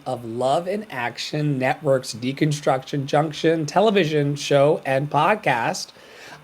Of Love in Action Network's Deconstruction Junction television show and podcast.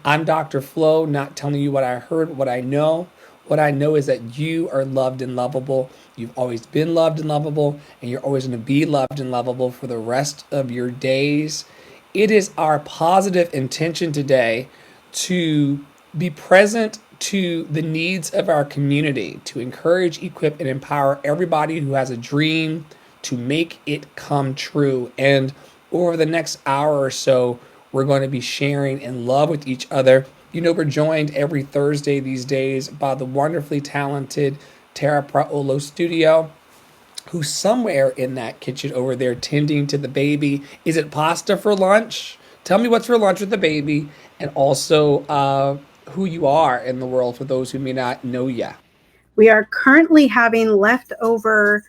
I'm Dr. Flo, not telling you what I heard, what I know. What I know is that you are loved and lovable. You've always been loved and lovable, and you're always going to be loved and lovable for the rest of your days. It is our positive intention today to be present to the needs of our community, to encourage, equip, and empower everybody who has a dream to make it come true. And over the next hour or so, we're going to be sharing in love with each other. You know, we're joined every Thursday these days by the wonderfully talented Tara Praolo Studio, who's somewhere in that kitchen over there tending to the baby. Is it pasta for lunch? Tell me what's for lunch with the baby, and also who you are in the world for those who may not know you. We are currently having leftover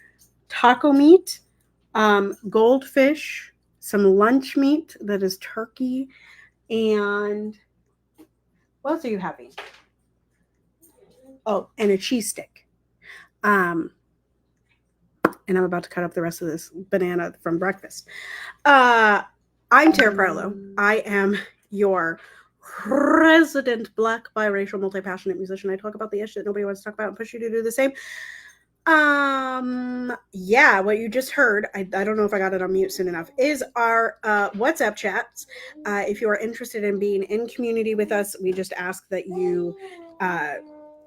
taco meat, goldfish, some lunch meat that is turkey, and what else are you having? Oh, and a cheese stick. And I'm about to cut up the rest of this banana from breakfast. I'm Tara Praolo. I am your resident Black, biracial, multi-passionate musician. I talk about the ish that nobody wants to talk about and push you to do the same. Yeah, what you just heard, I don't know if I got it on mute soon enough, is our WhatsApp chats. If you are interested in being in community with us, we just ask that you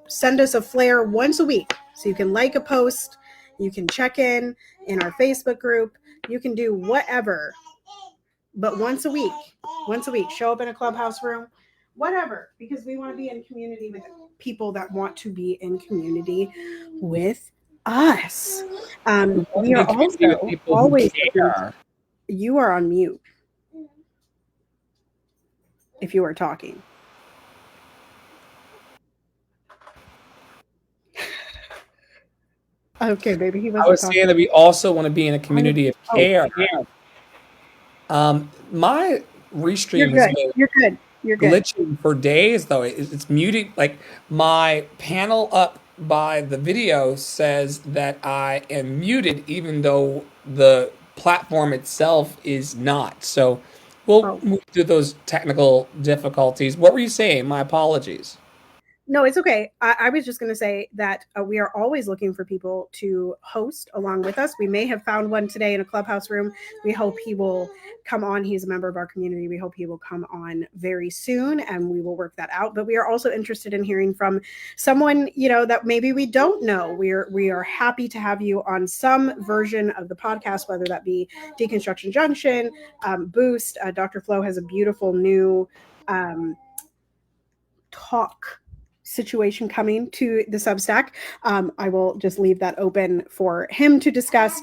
send us a flare once a week. So you can like a post, you can check in our Facebook group, you can do whatever, but once a week, show up in a clubhouse room, whatever, because we want to be in community with people that want to be in community with us. We are also always, you are on mute if you are talking. Okay, baby. I was saying that we also want to be in a community of care. My restream has been glitching for days, though. It's muted. Like, my panel up by the video says that I am muted, even though the platform itself is not. So we'll move through those technical difficulties. What were you saying? My apologies. No, it's okay. I was just going to say that we are always looking for people to host along with us. We may have found one today in a clubhouse room. We hope he will come on. He's a member of our community. We hope he will come on very soon, and we will work that out. But we are also interested in hearing from someone, you know, that maybe we don't know. We are happy to have you on some version of the podcast, whether that be Deconstruction Junction, Boost. Dr. Flo has a beautiful new talk situation coming to the Substack. I will just leave that open for him to discuss,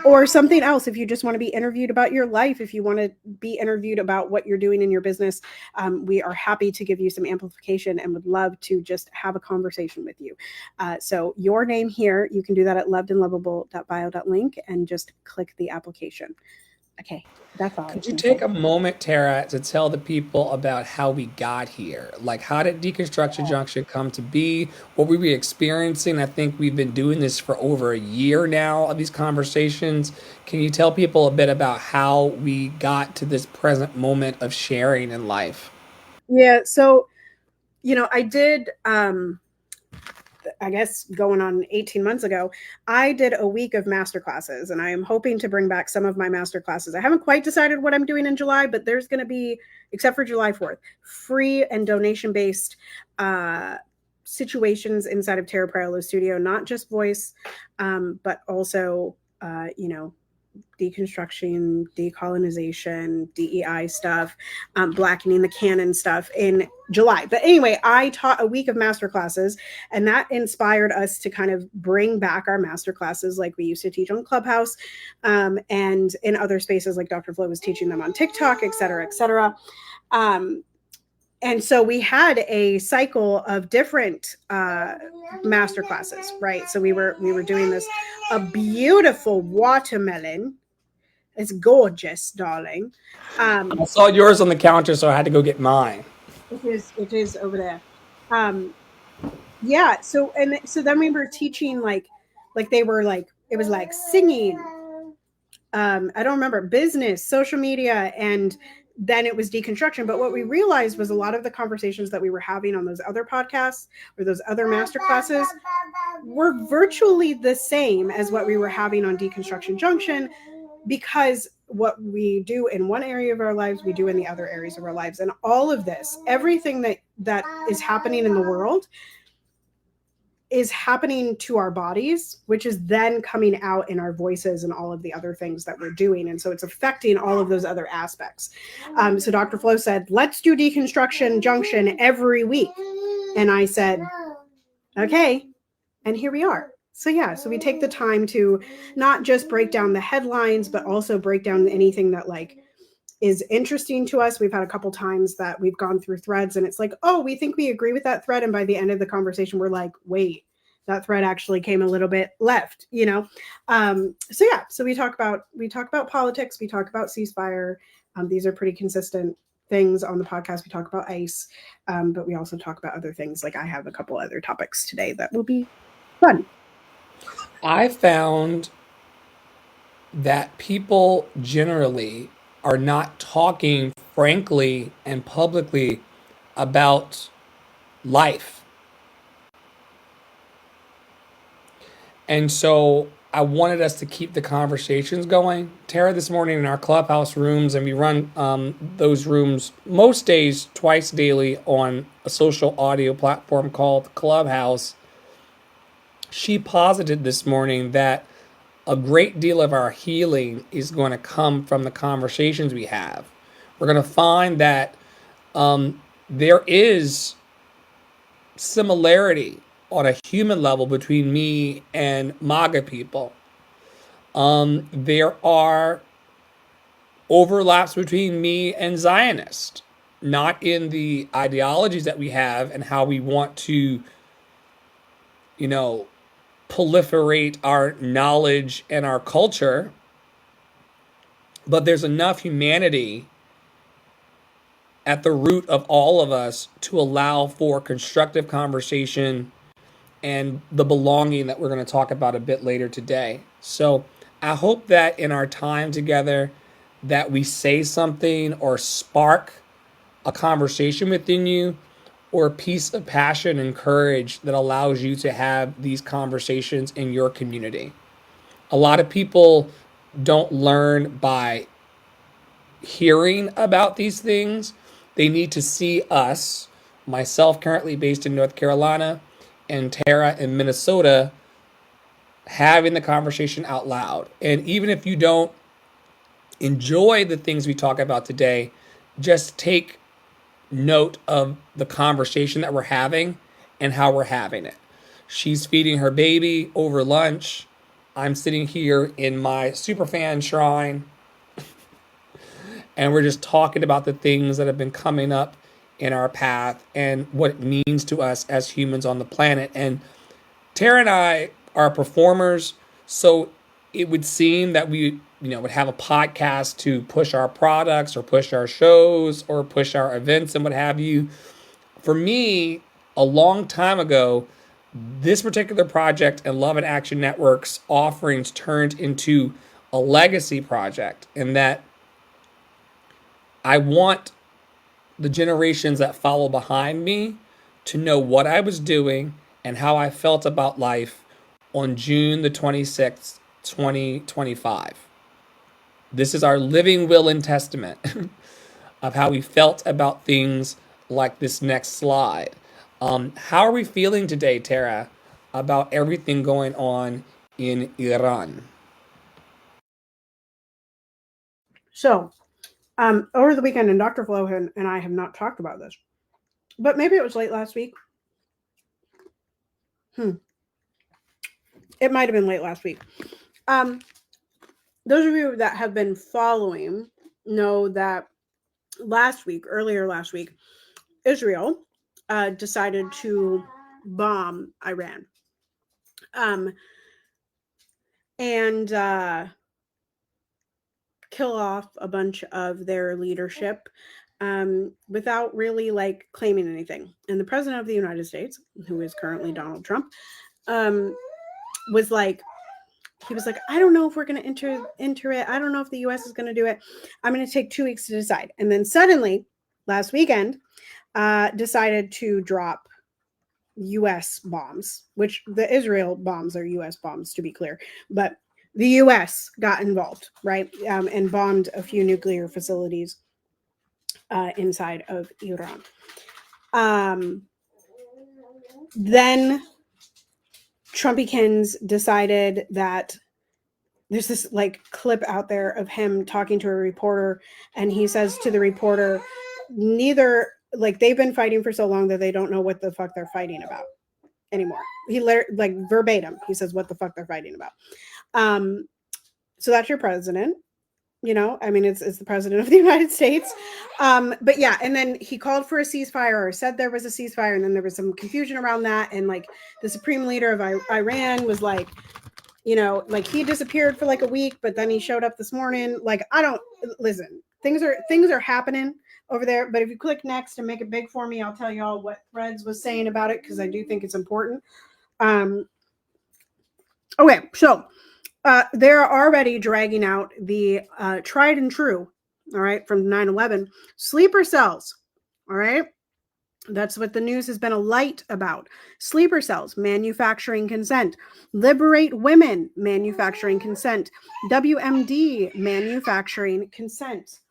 or something else. If you just want to be interviewed about your life, if you want to be interviewed about what you're doing in your business, we are happy to give you some amplification and would love to just have a conversation with you. So your name here, you can do that at lovedandlovable.bio.link and just click the application. Okay, that's all. Could you take a moment, Tara, to tell the people about how we got here? Like, how did Deconstruction Junction come to be? What were we experiencing? I think we've been doing this for over a year now, of these conversations. Can you tell people a bit about how we got to this present moment of sharing in life? Yeah, so, you know, I did... I guess going on 18 months ago, I did a week of masterclasses, and I am hoping to bring back some of my masterclasses. I haven't quite decided what I'm doing in July, but there's going to be, except for July 4th, free and donation-based situations inside of Tara Praolo Studio, not just voice, but also, you know, deconstruction, decolonization, DEI stuff, blackening the canon stuff in July. But anyway, I taught a week of masterclasses, and that inspired us to kind of bring back our masterclasses like we used to teach on Clubhouse, and in other spaces like Dr. Flo was teaching them on TikTok, et cetera, et cetera. And so we had a cycle of different masterclasses, right? So we were doing this, a beautiful watermelon. It's gorgeous, darling. I saw yours on the counter, so I had to go get mine. It is over there. Yeah. So then we were teaching like they were like, it was like singing, I don't remember, business, social media, and then it was deconstruction. But what we realized was a lot of the conversations that we were having on those other podcasts or those other master classes were virtually the same as what we were having on Deconstruction Junction, because what we do in one area of our lives, we do in the other areas of our lives. And all of this, everything that is happening in the world is happening to our bodies, which is then coming out in our voices and all of the other things that we're doing. And so it's affecting all of those other aspects. So Dr. Flo said, let's do Deconstruction Junction every week. And I said, okay. And here we are. So yeah, so we take the time to not just break down the headlines, but also break down anything that like is interesting to us. We've had a couple times that we've gone through threads and it's like, oh, we think we agree with that thread. And by the end of the conversation, we're like, wait, that thread actually came a little bit left, you know? So yeah, so we talk about politics, we talk about ceasefire. These are pretty consistent things on the podcast. We talk about ICE, but we also talk about other things. Like I have a couple other topics today that will be fun. I found that people generally are not talking frankly and publicly about life. And so I wanted us to keep the conversations going. Tara, this morning in our clubhouse rooms, and we run those rooms most days, twice daily on a social audio platform called Clubhouse. She posited this morning that a great deal of our healing is going to come from the conversations we have. We're going to find that there is similarity on a human level between me and MAGA people. There are overlaps between me and Zionists, not in the ideologies that we have and how we want to, proliferate our knowledge and our culture, but there's enough humanity at the root of all of us to allow for constructive conversation and the belonging that we're going to talk about a bit later today. So I hope that in our time together that we say something or spark a conversation within you or a piece of passion and courage that allows you to have these conversations in your community. A lot of people don't learn by hearing about these things. They need to see us, myself currently based in North Carolina and Tara in Minnesota, having the conversation out loud. And even if you don't enjoy the things we talk about today, just take note of the conversation that we're having and how we're having it. She's feeding her baby over lunch. I'm sitting here in my superfan shrine, and we're just talking about the things that have been coming up in our path and what it means to us as humans on the planet. And Tara and I are performers, so it would seem that we would have a podcast to push our products or push our shows or push our events and what have you. For me, a long time ago, this particular project and Love and Action Network's offerings turned into a legacy project, in that I want the generations that follow behind me to know what I was doing and how I felt about life on June the 26th, 2025. This is our living will and testament of how we felt about things like this next slide. How are we feeling today, Tara, about everything going on in Iran? So, over the weekend, and Dr. Flo and I have not talked about this, but maybe it was late last week. It might have been late last week. Those of you that have been following know that earlier last week, Israel decided to bomb Iran. And kill off a bunch of their leadership without really claiming anything. And the president of the United States, who is currently Donald Trump, was like, he was like, I don't know if we're going to enter it. I don't know if the US is going to do it. I'm going to take 2 weeks to decide. And then suddenly, last weekend, decided to drop US bombs, which the Israel bombs are US bombs, to be clear. But the US got involved, right? And bombed a few nuclear facilities inside of Iran. Then Trumpykins decided that there's this like clip out there of him talking to a reporter, and he says to the reporter, neither, like, they've been fighting for so long that they don't know what the fuck they're fighting about anymore. He like verbatim, he says what the fuck they're fighting about. So that's your president. You know, I mean, it's the president of the United States. But yeah, and then he called for a ceasefire, or said there was a ceasefire, and then there was some confusion around that. And like the supreme leader of Iran was like, you know, like he disappeared for like a week, but then he showed up this morning. Like, I don't listen. Things are happening over there. But if you click next and make it big for me, I'll tell y'all what Threads was saying about it, because I do think it's important. Okay, so they're already dragging out the tried and true, all right, from 9/11 sleeper cells. All right, that's what the news has been alight about. Sleeper cells, manufacturing consent. Liberate women, manufacturing consent. WMD, manufacturing consent.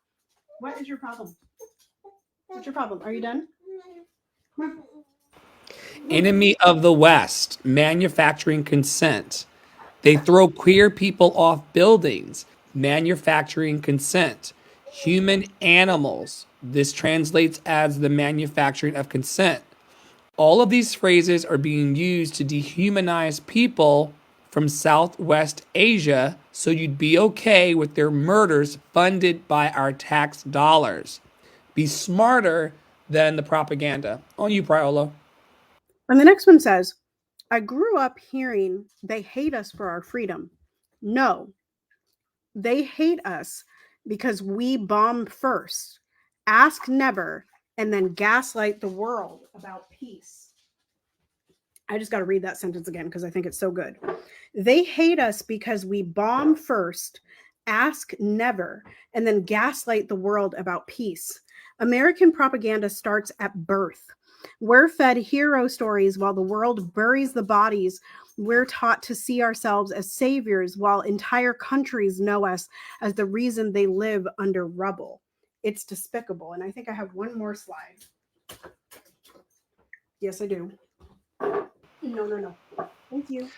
What is your problem? What's your problem? Are you done? Enemy of the West, manufacturing consent. They throw queer people off buildings, manufacturing consent. Human animals, this translates as the manufacturing of consent. All of these phrases are being used to dehumanize people from Southwest Asia so you'd be okay with their murders funded by our tax dollars. Be smarter than the propaganda. On you, Priolo. And the next one says, I grew up hearing they hate us for our freedom. No, they hate us because we bomb first, ask never, and then gaslight the world about peace. I just got to read that sentence again because I think it's so good. They hate us because we bomb first, ask never, and then gaslight the world about peace. American propaganda starts at birth. We're fed hero stories while the world buries the bodies. We're taught to see ourselves as saviors while entire countries know us as the reason they live under rubble. It's despicable. And I think I have one more slide. Yes, I do. No. Thank you.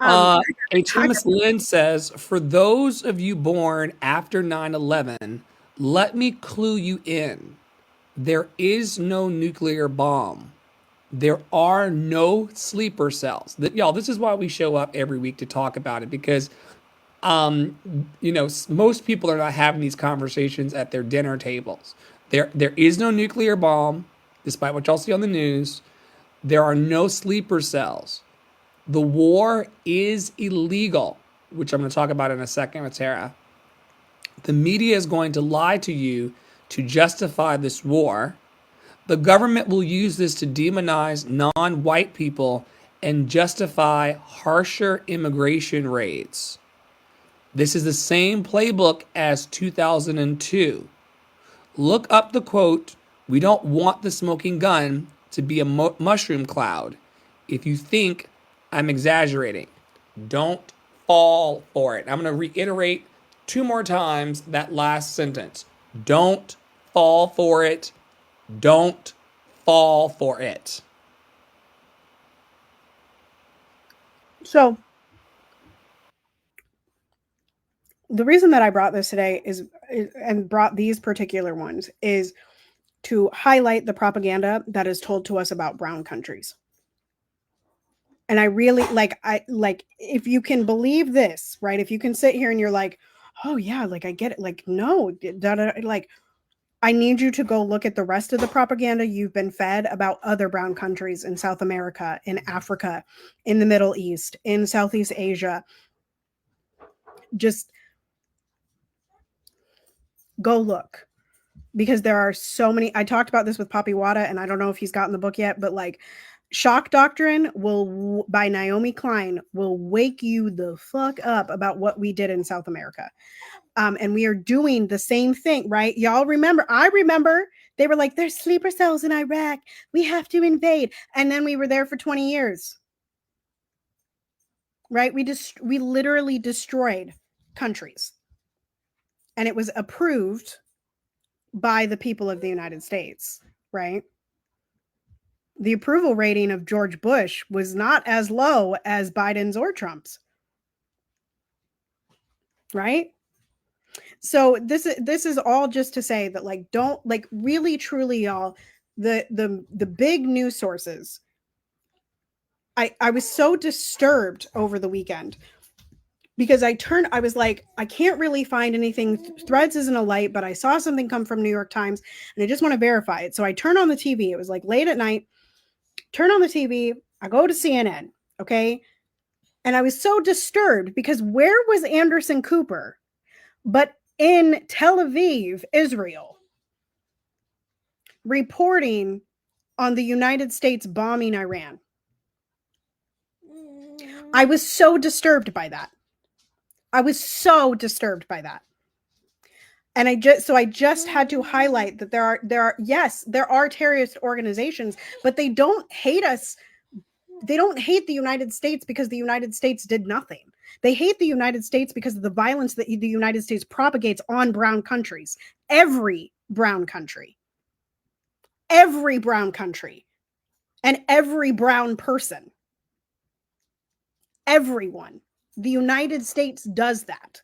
Thomas Lynn says, for those of you born after 9/11, let me clue you in. There is no nuclear bomb. There are no sleeper cells. Y'all, this is why we show up every week to talk about it, because most people are not having these conversations at their dinner tables. There is no nuclear bomb, despite what y'all see on the news. There are no sleeper cells. The war is illegal, which I'm going to talk about in a second with Tara. The media is going to lie to you to justify this war. The government will use this to demonize non-white people and justify harsher immigration raids. This is the same playbook as 2002. Look up the quote, "We don't want the smoking gun to be a mushroom cloud." If you think I'm exaggerating, don't fall for it. I'm going to reiterate 2 more times that last sentence. Don't fall for it. Don't fall for it. So the reason that I brought this today and brought these particular ones is to highlight the propaganda that is told to us about brown countries. And I really if you can believe this, right? If you can sit here and you're like, oh yeah, like I get it. Like, no, like I need you to go look at the rest of the propaganda you've been fed about other brown countries in South America, in Africa, in the Middle East, in Southeast Asia. Just go look, because there are so many. I talked about this with Papi Wada, and I don't know if he's gotten the book yet, but like Shock Doctrine by Naomi Klein will wake you the fuck up about what we did in South America. And we are doing the same thing, right? Y'all remember, I remember they were like, there's sleeper cells in Iraq. We have to invade. And then we were there for 20 years, right? We literally destroyed countries. And it was approved by the people of the United States, right? The approval rating of George Bush was not as low as Biden's or Trump's, right? So this is all just to say that, like, don't, like, really truly, y'all, the big news sources. I was so disturbed over the weekend because I was like, I can't really find anything. Threads isn't a light, but I saw something come from New York Times and I just want to verify it. So I turned on the TV. It was like late at night. Turn on the TV. I go to CNN. Okay. And I was so disturbed because where was Anderson Cooper but in Tel Aviv, Israel, reporting on the United States bombing Iran? I was so disturbed by that. And I just had to highlight that there are terrorist organizations, but they don't hate us. They don't hate the United States because the United States did nothing. They hate the United States because of the violence that the United States propagates on brown countries. Every brown country, and every brown person, everyone. The United States does that.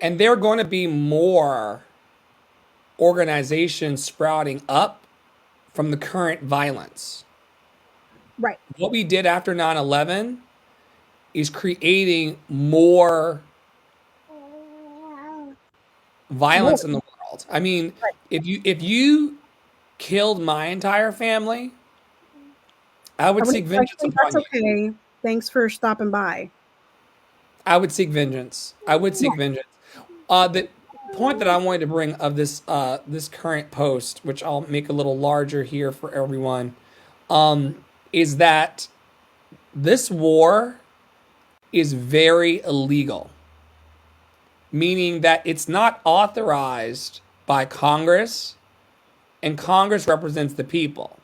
And there are going to be more organizations sprouting up from the current violence. Right. What we did after 9/11 is creating more violence in the world. I mean, Right. if you killed my entire family, I would seek vengeance That's upon you. okay. Thanks for stopping by. I would seek vengeance. The point that I wanted to bring of this current post, which I'll make a little larger here for everyone, is that this war is very illegal, meaning that it's not authorized by Congress, and Congress represents the people.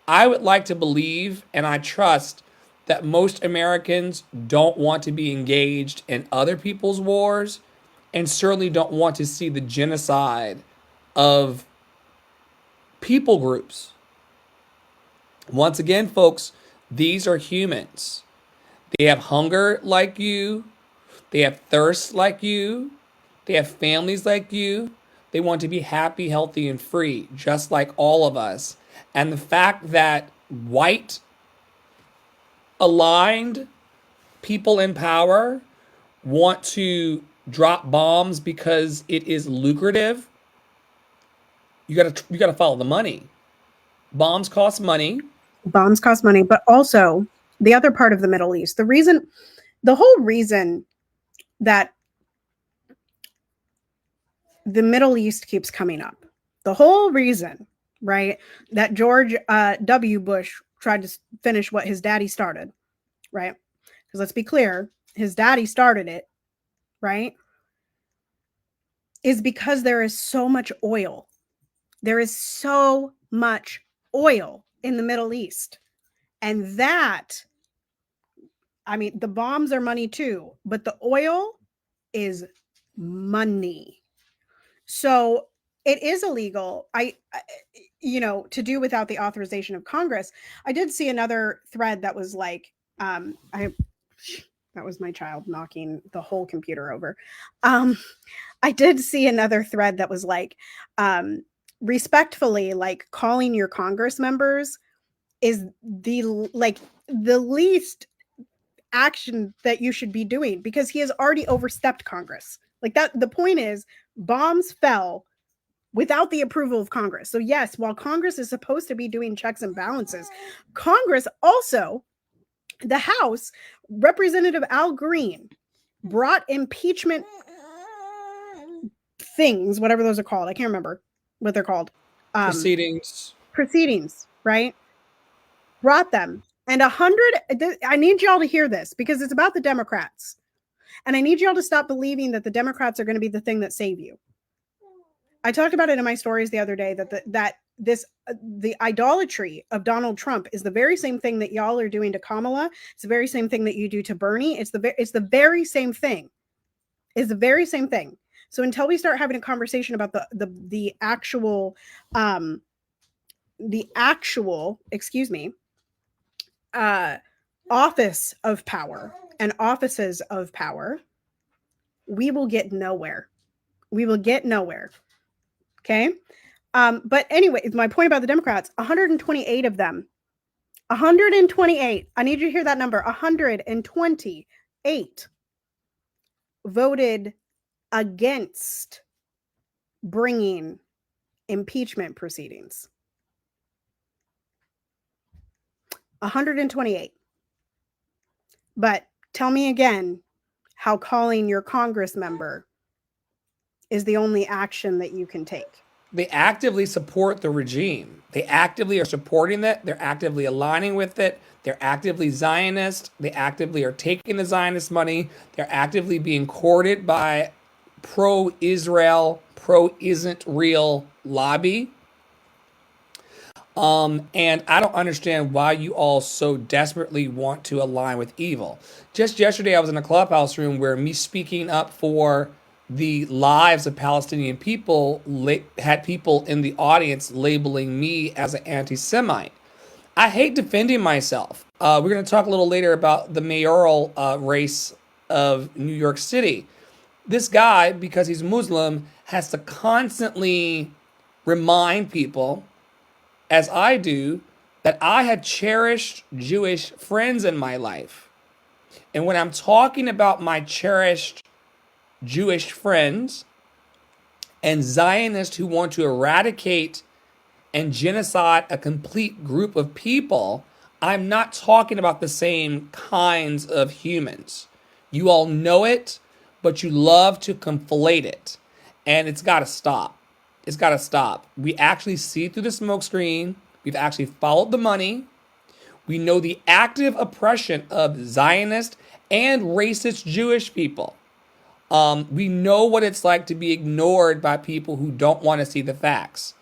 I would like to believe, and I trust, that most Americans don't want to be engaged in other people's wars and certainly don't want to see the genocide of people groups. Once again, folks, these are humans. They have hunger like you, they have thirst like you, they have families like you. They want to be happy, healthy, and free, just like all of us. And the fact that white aligned people in power want to drop bombs because it is lucrative, you gotta follow the money. Bombs cost money. Bombs cost money, but also the other part of the Middle East. The whole reason that the Middle East keeps coming up, the whole reason, right, that George W. Bush tried to finish what his daddy started, right? Because let's be clear, his daddy started it, right? Is because there is so much oil. There is so much oil in the Middle East. And that, I mean, the bombs are money too, but the oil is money. So it is illegal. To do without the authorization of Congress. I did see another thread that was like, that was my child knocking the whole computer over. I did see another thread that was like, respectfully, like, calling your Congress members is the least action that you should be doing, because he has already overstepped Congress. Like, that, the point is, bombs fell without the approval of Congress. So yes, while Congress is supposed to be doing checks and balances, Congress also, the House, Representative Al Green brought impeachment things, whatever those are called. I can't remember what they're called. Proceedings. Proceedings, right? brought them. And 100, I need y'all to hear this because it's about the Democrats. And I need y'all to stop believing that the Democrats are going to be the thing that save you. I talked about it in my stories the other day that the idolatry of Donald Trump is the very same thing that y'all are doing to Kamala. It's the very same thing that you do to Bernie. It's the very same thing. It's the very same thing. So until we start having a conversation about the actual excuse me, office of power and offices of power, we will get nowhere. We will get nowhere. Okay. But anyway, my point about the Democrats, 128 of them, 128, I need you to hear that number, 128 voted against bringing impeachment proceedings. 128. But tell me again how calling your Congress member is the only action that you can take. They actively support the regime. They actively are supporting it. They're actively aligning with it. They're actively Zionist. They actively are taking the Zionist money. They're actively being courted by pro-Israel, pro-isn't-real lobby. And I don't understand why you all so desperately want to align with evil. Just yesterday, I was in a clubhouse room where me speaking up for the lives of Palestinian people had people in the audience labeling me as an anti-Semite. I hate defending myself. We're going to talk a little later about the mayoral race of New York City. This guy, because he's Muslim, has to constantly remind people, as I do, that I had cherished Jewish friends in my life. And when I'm talking about my cherished Jewish friends and Zionists who want to eradicate and genocide a complete group of people, I'm not talking about the same kinds of humans. You all know it, but you love to conflate it. And it's got to stop. It's got to stop. We actually see through the smoke screen. We've actually followed the money. We know the active oppression of Zionist and racist Jewish people. We know what it's like to be ignored by people who don't want to see the facts.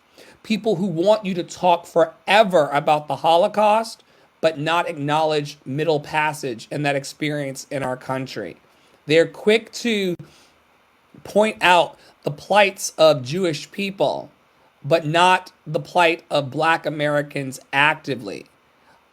People who want you to talk forever about the Holocaust, but not acknowledge Middle Passage and that experience in our country. They're quick to point out the plights of Jewish people, but not the plight of Black Americans actively.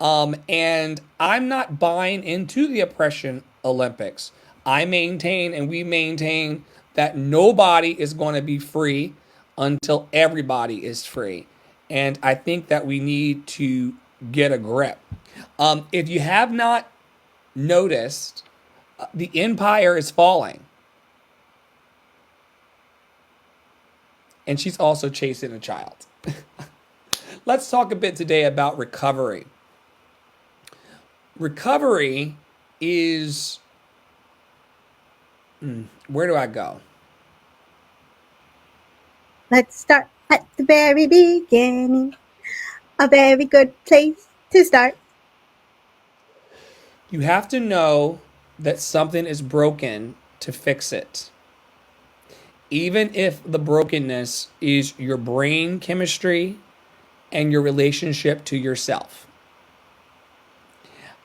And I'm not buying into the oppression Olympics. I maintain, and we maintain, that nobody is going to be free until everybody is free. And I think that we need to get a grip. If you have not noticed, the empire is falling. And she's also chasing a child. Let's talk a bit today about recovery. Recovery is... where do I go? Let's start at the very beginning. A very good place to start. You have to know that something is broken to fix it. Even if the brokenness is your brain chemistry and your relationship to yourself.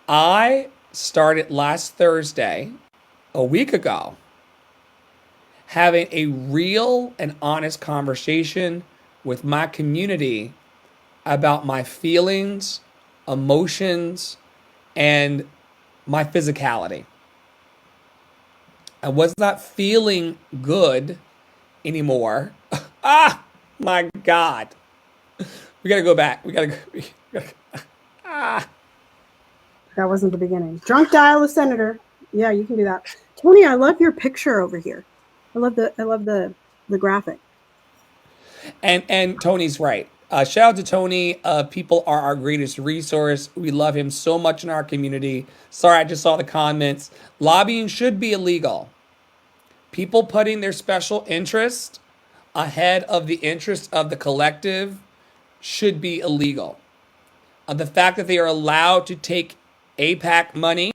I started last Thursday, a week ago, having a real and honest conversation with my community about my feelings, emotions, and my physicality. I was not feeling good anymore. My God. We got to go back. That wasn't the beginning. Drunk dial a senator. Yeah, you can do that. Tony, I love your picture over here. I love the graphic. And Tony's right. Shout out to Tony. People are our greatest resource. We love him so much in our community. Sorry, I just saw the comments. Lobbying should be illegal. People putting their special interest ahead of the interest of the collective should be illegal. The fact that they are allowed to take APAC money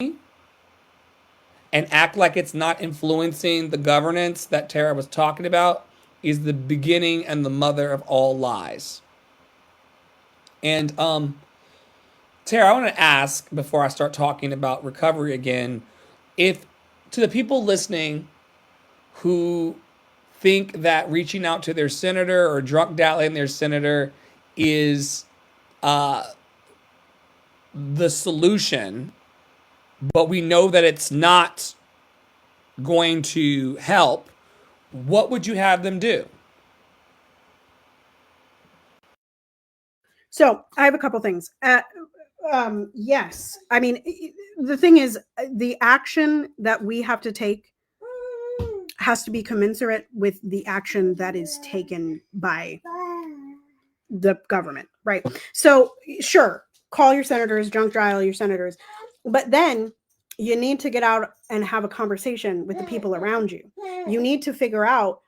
and act like it's not influencing the governance that Tara was talking about is the beginning and the mother of all lies. And Tara, I want to ask before I start talking about recovery again, if to the people listening who think that reaching out to their senator or drunk dialing their senator is the solution, but we know that it's not going to help, what would you have them do? So I have a couple things. Yes. I mean, the thing is, the action that we have to take has to be commensurate with the action that is taken by the government, right? So, sure, call your senators, junk dial your senators, but then you need to get out and have a conversation with the people around you. You need to figure out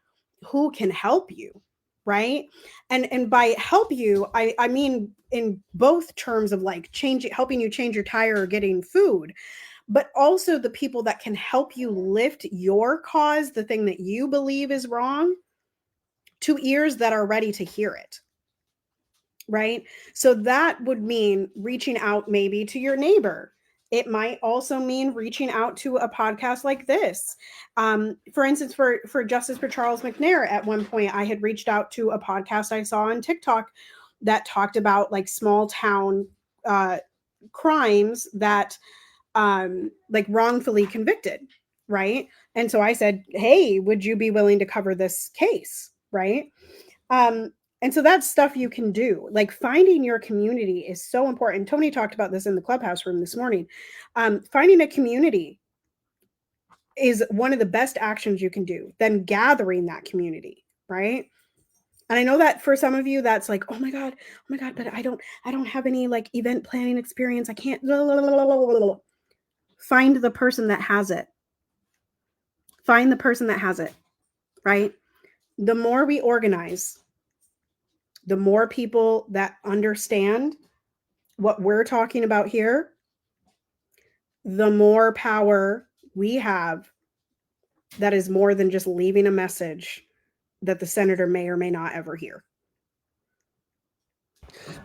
who can help you, right? And by help you, I mean in both terms of like helping you change your tire or getting food, but also the people that can help you lift your cause, the thing that you believe is wrong, to ears that are ready to hear it. Right? So that would mean reaching out maybe to your neighbor. It might also mean reaching out to a podcast like this. For instance, for Justice for Charles McNair, at one point, I had reached out to a podcast I saw on TikTok that talked about like small town crimes that like wrongfully convicted, right? And so I said, hey, would you be willing to cover this case, right? And so that's stuff you can do. Like finding your community is so important. Tony talked about this in the clubhouse room this morning. Finding a community is one of the best actions you can do. Then gathering that community, right? And I know that for some of you, that's like, oh my God, but I don't have any like event planning experience. I can't. Find the person that has it. Find the person that has it, right? The more we organize, the more people that understand what we're talking about here, the more power we have that is more than just leaving a message that the senator may or may not ever hear.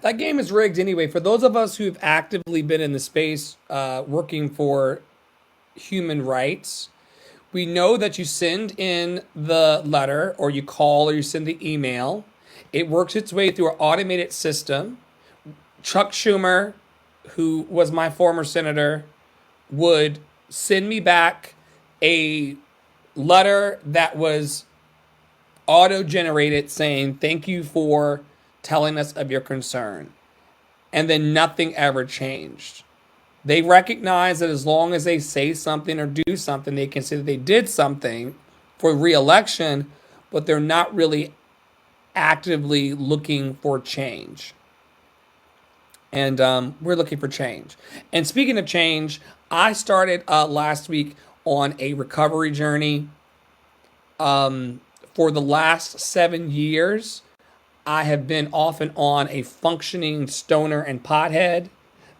That game is rigged anyway. For those of us who've actively been in the space working for human rights, we know that you send in the letter or you call or you send the email. It works its way through an automated system. Chuck Schumer, who was my former senator, would send me back a letter that was auto-generated saying, thank you for telling us of your concern. And then nothing ever changed. They recognize that as long as they say something or do something, they consider they did something for re-election, but they're not really actively looking for change. And we're looking for change. And speaking of change, I started last week on a recovery journey. For the last 7 years, I have been off and on a functioning stoner and pothead.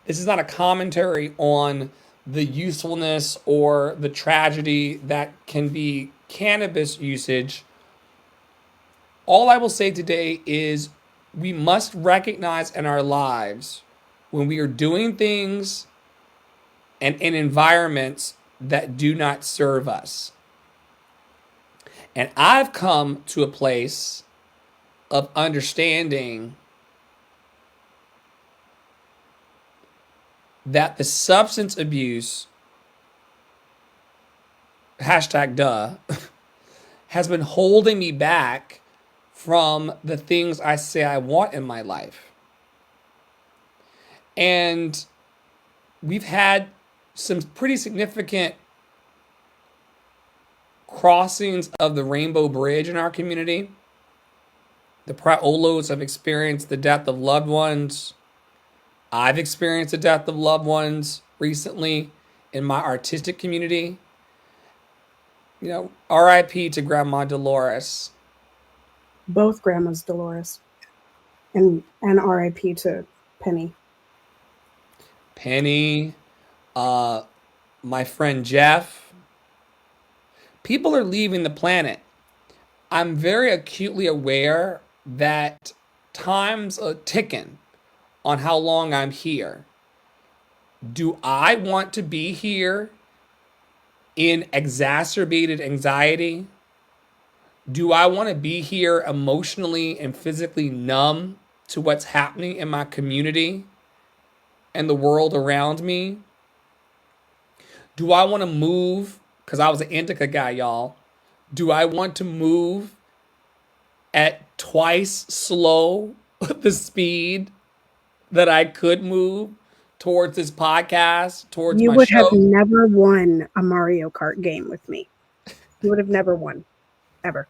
This is not a commentary on the usefulness or the tragedy that can be cannabis usage. All I will say today is we must recognize in our lives when we are doing things and in environments that do not serve us. And I've come to a place of understanding that the substance abuse, #duh, has been holding me back from the things I say I want in my life. And we've had some pretty significant crossings of the Rainbow Bridge in our community. The Praolos have experienced the death of loved ones. I've experienced the death of loved ones recently in my artistic community. You know, RIP to Grandma Dolores. Both grandmas Dolores. And RIP to Penny. Penny, my friend Jeff. People are leaving the planet. I'm very acutely aware that time's a ticking on how long I'm here. Do I want to be here in exacerbated anxiety? Do I want to be here emotionally and physically numb to what's happening in my community and the world around me? Do I want to move? Because I was an indica guy, y'all. Do I want to move at twice slow the speed that I could move towards this podcast, towards You my would have show? never won a Mario Kart game with me. You would have never won, ever.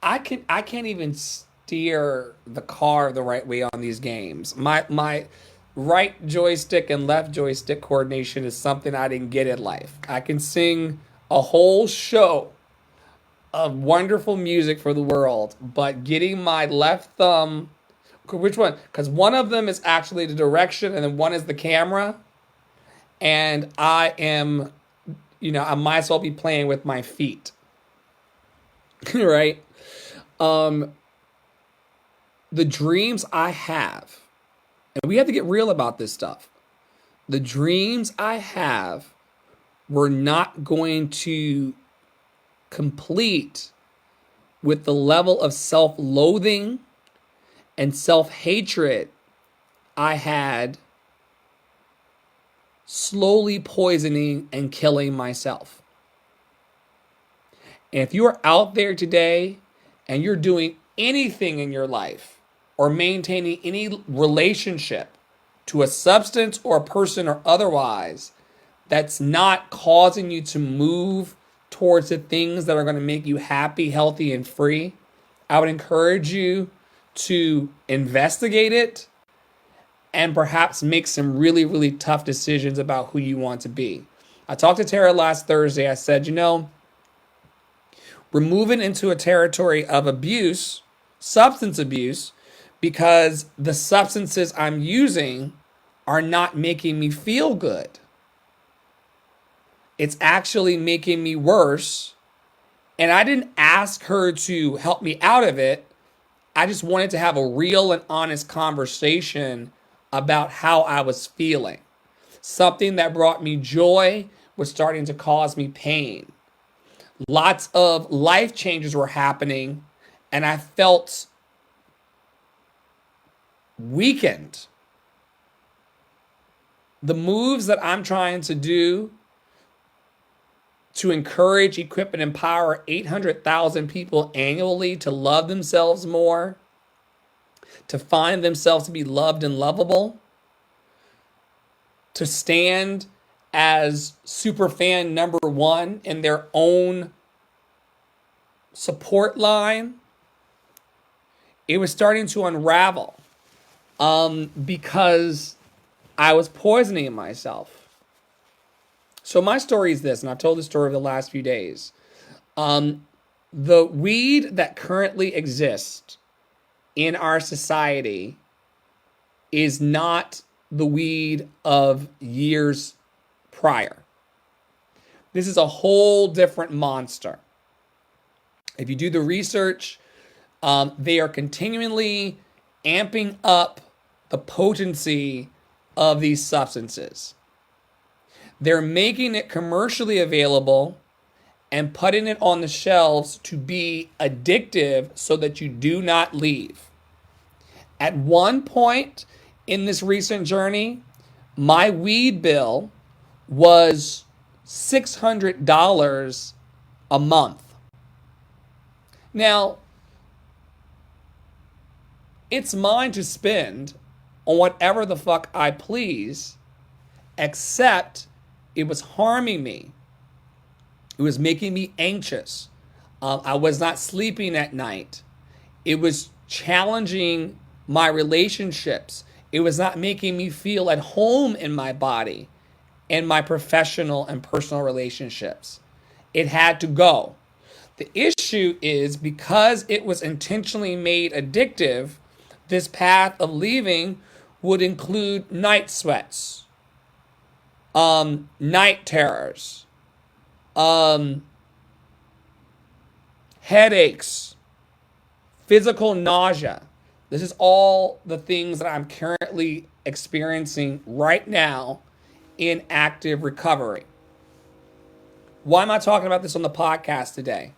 I can't even steer the car the right way on these games. My right joystick and left joystick coordination is something I didn't get in life. I can sing a whole show of wonderful music for the world, but getting my left thumb, which one? Because one of them is actually the direction, and then one is the camera. And I am, I might as well be playing with my feet, right? The dreams I have, and we have to get real about this stuff. The dreams I have were not going to complete with the level of self-loathing and self-hatred I had slowly poisoning and killing myself. And if you are out there today and you're doing anything in your life or maintaining any relationship to a substance or a person or otherwise that's not causing you to move towards the things that are going to make you happy, healthy, and free, I would encourage you to investigate it and perhaps make some really, really tough decisions about who you want to be. I talked to Tara last Thursday. I said, we're moving into a territory of abuse, substance abuse, because the substances I'm using are not making me feel good. It's actually making me worse. And I didn't ask her to help me out of it. I just wanted to have a real and honest conversation about how I was feeling. Something that brought me joy was starting to cause me pain. Lots of life changes were happening, and I felt weakened. The moves that I'm trying to do to encourage, equip, and empower 800,000 people annually to love themselves more, to find themselves to be loved and lovable, to stand as superfan number one in their own support line, it was starting to unravel because I was poisoning myself. So my story is this, and I've told the story over the last few days. The weed that currently exists in our society is not the weed of years prior. This is a whole different monster. If you do the research, they are continually amping up the potency of these substances. They're making it commercially available and putting it on the shelves to be addictive so that you do not leave. At one point in this recent journey, my weed bill was $600 a month. Now, it's mine to spend on whatever the fuck I please, except it was harming me. It was making me anxious. I was not sleeping at night. It was challenging my relationships. It was not making me feel at home in my body and my professional and personal relationships. It had to go. The issue is because it was intentionally made addictive, this path of leaving would include night sweats, night terrors, um, headaches, physical nausea. This is all the things that I'm currently experiencing right now in active recovery. Why am I talking about this on the podcast today?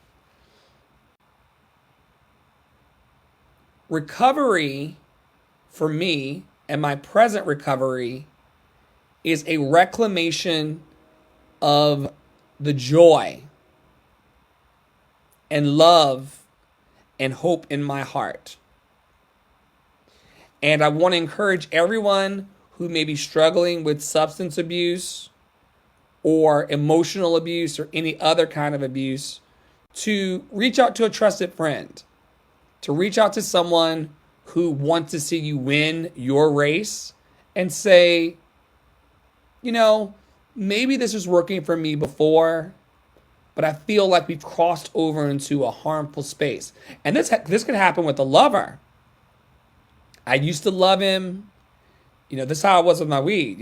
Recovery for me and my present recovery is a reclamation of the joy and love and hope in my heart. And I want to encourage everyone who may be struggling with substance abuse or emotional abuse or any other kind of abuse to reach out to a trusted friend, to reach out to someone who wants to see you win your race and say, maybe this was working for me before, but I feel like we've crossed over into a harmful space. And this could happen with a lover. I used to love him. This is how I was with my weed.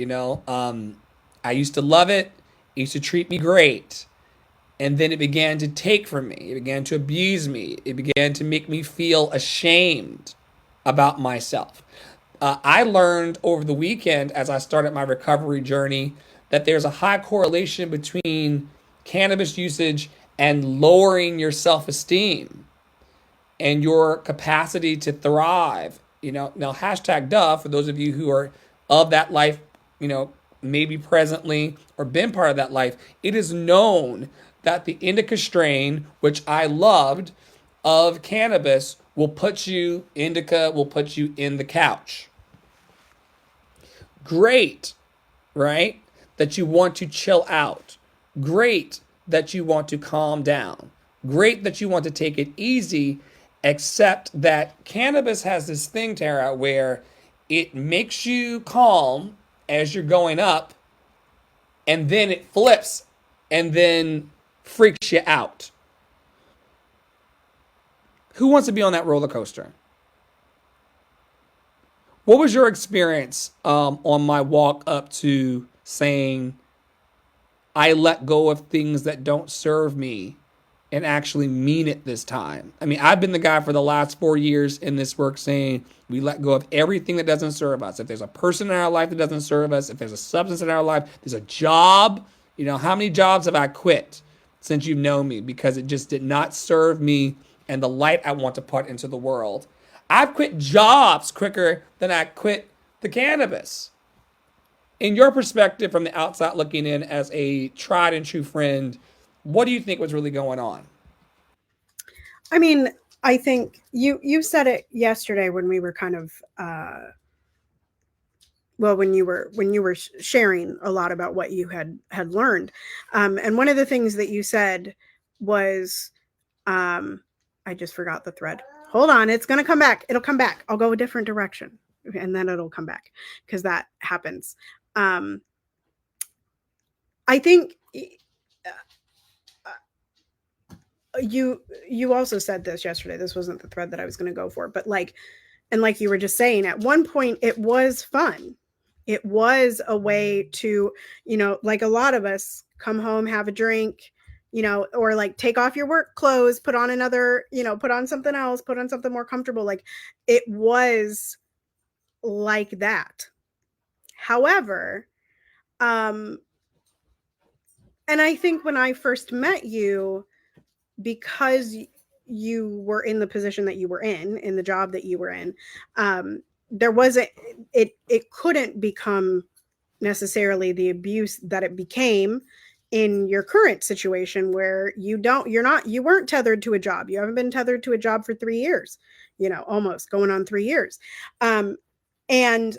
I used to love it. It used to treat me great. And then it began to take from me. It began to abuse me. It began to make me feel ashamed about myself. I learned over the weekend as I started my recovery journey that there's a high correlation between cannabis usage and lowering your self-esteem and your capacity to thrive. Now hashtag duh, for those of you who are of that life, maybe presently or been part of that life, it is known that the indica strain, which I loved, of cannabis will put you in the couch. Great, right? That you want to chill out. Great that you want to calm down. Great that you want to take it easy, except that cannabis has this thing, Tara, where it makes you calm as you're going up, and then it flips and then freaks you out. Who wants to be on that roller coaster? What was your experience on my walk up to saying, I let go of things that don't serve me and actually mean it this time? I mean, I've been the guy for the last 4 years in this work saying we let go of everything that doesn't serve us. If there's a person in our life that doesn't serve us, if there's a substance in our life, there's a job. How many jobs have I quit since you've known me because it just did not serve me and the light I want to put into the world? I've quit jobs quicker than I quit the cannabis. In your perspective, from the outside looking in as a tried and true friend, what do you think was really going on? I mean, I think you said it yesterday when we were kind of when you were sharing a lot about what you had learned, and one of the things that you said was, I just forgot the thread. Hold on, it's gonna come back. It'll come back. I'll go a different direction, and then it'll come back because that happens. I think you also said this yesterday. This wasn't the thread that I was going to go for, but like you were just saying, at one point it was fun. It was a way to, like a lot of us come home, have a drink, or like take off your work clothes, put on another, put on something else, put on something more comfortable. Like it was like that. However, and I think when I first met you, because you were in the position that you were in the job that you were in, there wasn't, it couldn't become necessarily the abuse that it became in your current situation, where you weren't tethered to a job. You haven't been tethered to a job for 3 years, almost going on 3 years. And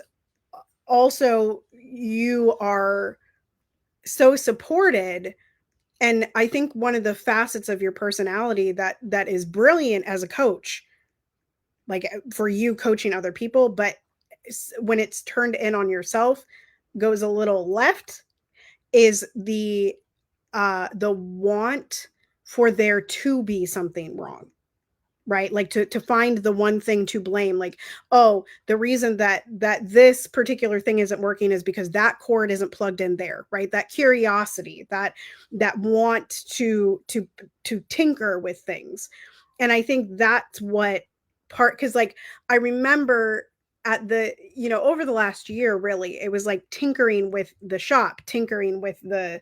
also you are so supported. And I think one of the facets of your personality that is brilliant as a coach, like for you coaching other people, but when it's turned in on yourself, goes a little left, is the want for there to be something wrong. right? Like to find the one thing to blame, like, oh, the reason that this particular thing isn't working is because that cord isn't plugged in there, right? That curiosity, that want to tinker with things. And I think that's what part, because like I remember at the, you know, over the last year, really, it was like tinkering with the shop, tinkering with the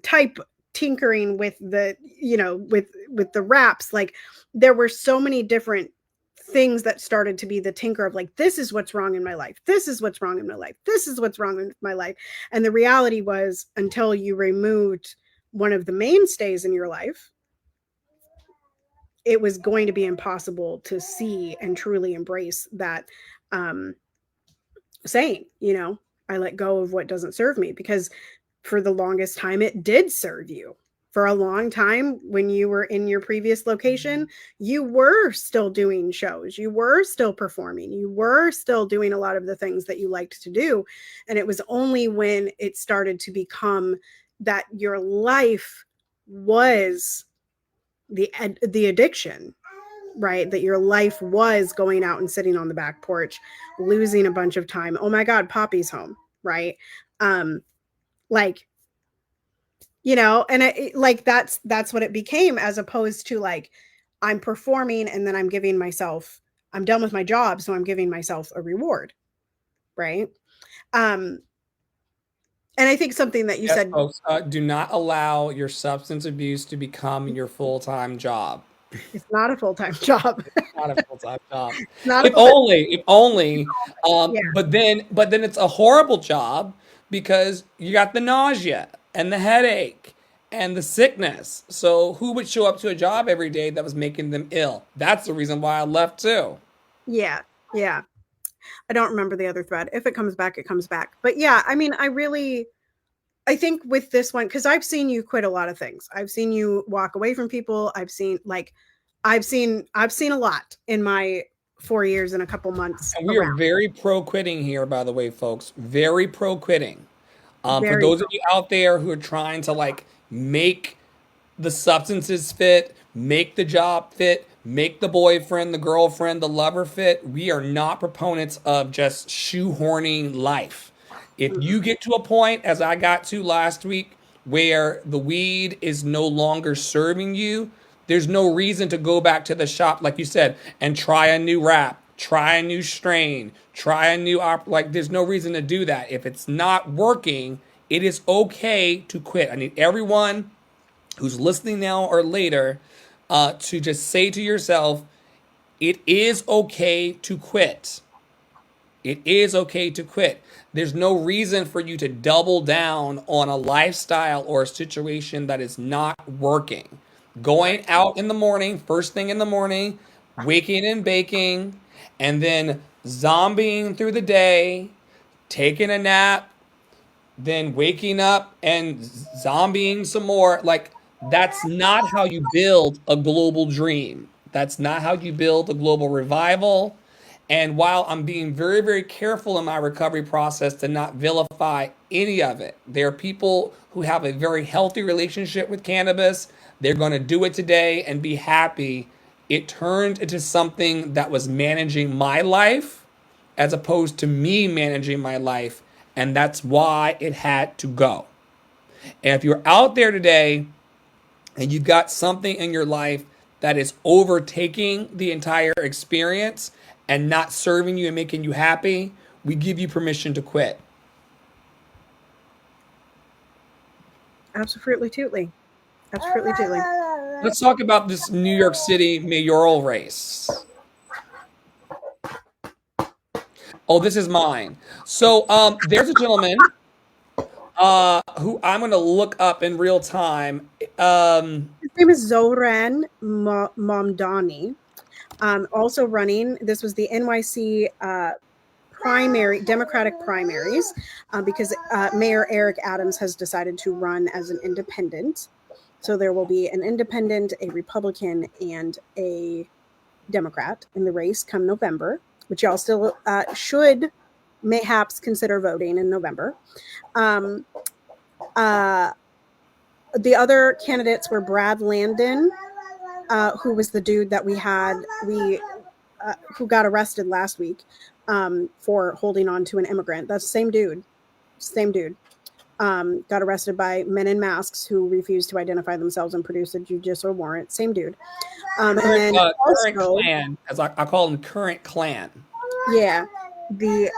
type, tinkering with the, you know, with the wraps. Like there were so many different things that started to be the tinker of like, this is what's wrong in my life, this is what's wrong in my life, this is what's wrong in my life. And the reality was, until you removed one of the mainstays in your life, it was going to be impossible to see and truly embrace that um saying, you know, I let go of what doesn't serve me. Because for the longest time it did serve you. For a long time, when you were in your previous location, you were still doing shows, you were still performing, you were still doing a lot of the things that you liked to do. And it was only when it started to become that your life was the addiction, right? That your life was going out and sitting on the back porch, losing a bunch of time. Oh my God, Poppy's home, right? Like, you know, and like that's what it became, as opposed to like, I'm performing and then I'm giving myself, I'm done with my job, so I'm giving myself a reward, right? Um, and I think something that you Yes, said, folks, do not allow your substance abuse to become your full-time job. it's not a full-time job. Not a full-time job. It's not a If full-time, only, if only. yeah, But then it's a horrible job because you got the nausea and the headache and the sickness. So who would show up to a job every day that was making them ill? That's the reason why I left too. yeah, yeah. I don't remember the other thread. If it comes back, it comes back. But yeah, I mean, I think with this one, because I've seen you quit a lot of things. I've seen you walk away from people. I've seen a lot in my 4 years and a couple months And we are around. very pro quitting here, by the way, folks. Very pro quitting. For Very those of you out there who are trying to like make the substances fit, make the job fit, make the boyfriend, the girlfriend, the lover fit. We are not proponents of just shoehorning life. If mm, you get to a point, as I got to last week, where the weed is no longer serving you, there's no reason to go back to the shop, like you said, and try a new wrap, try a new strain, try a new like. There's no reason to do that. If it's not working, it is okay to quit. I need everyone who's listening now or later to just say to yourself, it is okay to quit. It is okay to quit. There's no reason for you to double down on a lifestyle or a situation that is not working. Going out in the morning, first thing in the morning, waking and baking, and then zombieing through the day, taking a nap, then waking up and zombieing some more. Like, that's not how you build a global dream. That's not how you build a global revival. And while I'm being very, very careful in my recovery process to not vilify any of it, there are people who have a very healthy relationship with cannabis. They're going to do it today and be happy. It turned into something that was managing my life as opposed to me managing my life. And that's why it had to go. And if you're out there today and you've got something in your life that is overtaking the entire experience and not serving you and making you happy, we give you permission to quit. absolutely tootly. Absolutely tootly. Let's talk about this New York City mayoral race. Oh, this is mine. So there's a gentleman who I'm going to look up in real time. His name is Zoran Momdani. Also running, this was the NYC primary, Democratic primaries, because Mayor Eric Adams has decided to run as an independent. So there will be an independent, a Republican, and a Democrat in the race come November, which y'all still should mayhaps consider voting in November. The other candidates were Brad Landon, who was the dude that who got arrested last week for holding on to an immigrant. That's the same dude. Same dude. Got arrested by men in masks who refused to identify themselves and produce a judicial warrant. Same dude. And then Current also, clan, as I call them, current clan. yeah, the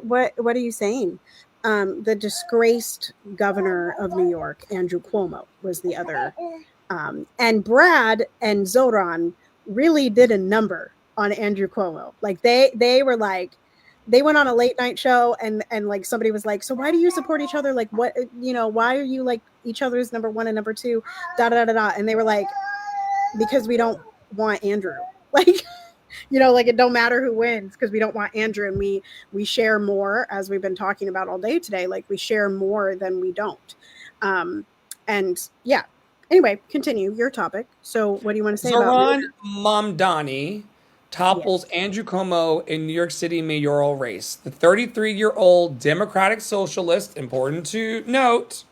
what are you saying? The disgraced governor of New York, Andrew Cuomo, was the other. And Brad and Zoran really did a number on Andrew Cuomo. Like they were like, they went on a late night show and like somebody was like, so why do you support each other? Like what, why are you like each other's number one and number two, da da da da. And they were like, because we don't want Andrew. Like, like it don't matter who wins because we don't want Andrew, and we share more, as we've been talking about all day today. Like we share more than we don't. And yeah. Anyway, continue your topic. So what do you want to say about Zoran Mamdani topples Andrew Cuomo in New York City mayoral race. The 33-year-old Democratic Socialist, important to note,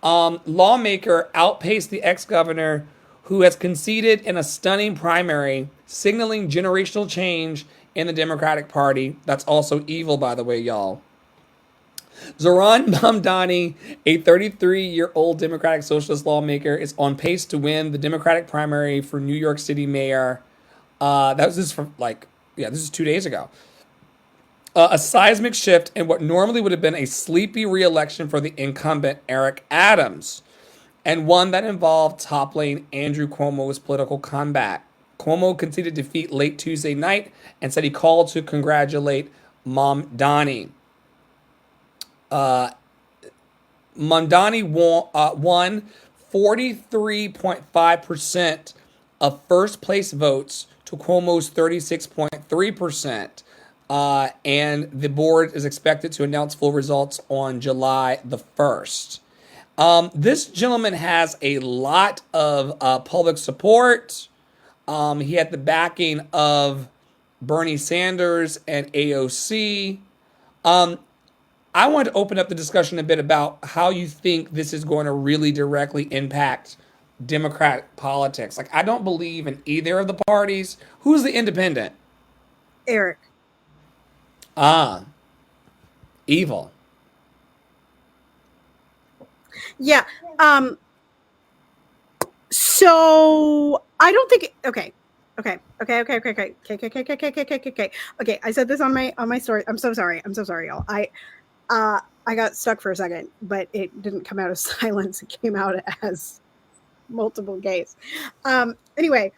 lawmaker outpaced the ex-governor who has conceded in a stunning primary, signaling generational change in the Democratic Party. That's also evil, by the way, y'all. Zoran Mamdani, a 33-year-old Democratic Socialist lawmaker, is on pace to win the Democratic primary for New York City mayor. This is 2 days ago. A seismic shift in what normally would have been a sleepy re-election for the incumbent Eric Adams, and one that involved toppling Andrew Cuomo's political comeback. Cuomo conceded defeat late Tuesday night and said he called to congratulate Mamdani. Mamdani won 43.5% of first place votes to Cuomo's 36.3%. And the board is expected to announce full results on July the 1st. This gentleman has a lot of public support. He had the backing of Bernie Sanders and AOC. I want to open up the discussion a bit about how you think this is going to really directly impact Democratic politics. Like, I don't believe in either of the parties. Who's the independent? Eric? Evil. Yeah. So I don't think. Okay. I said this on my story. I'm so sorry, y'all. I got stuck for a second, but it didn't come out as silence. It came out as multiple gays. Anyway,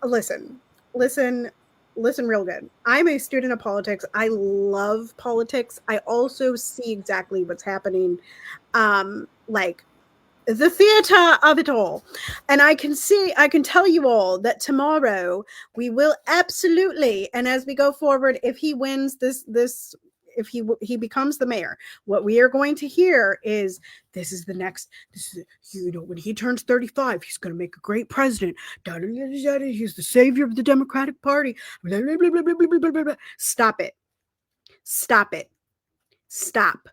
listen real good. I'm a student of politics. I love politics. I also see exactly what's happening, like the theater of it all. And I can tell you all that tomorrow we will absolutely, and as we go forward, if he wins this, if he becomes the mayor, what we are going to hear is, when he turns 35, he's going to make a great president. He's the savior of the Democratic Party. Stop it. Stop.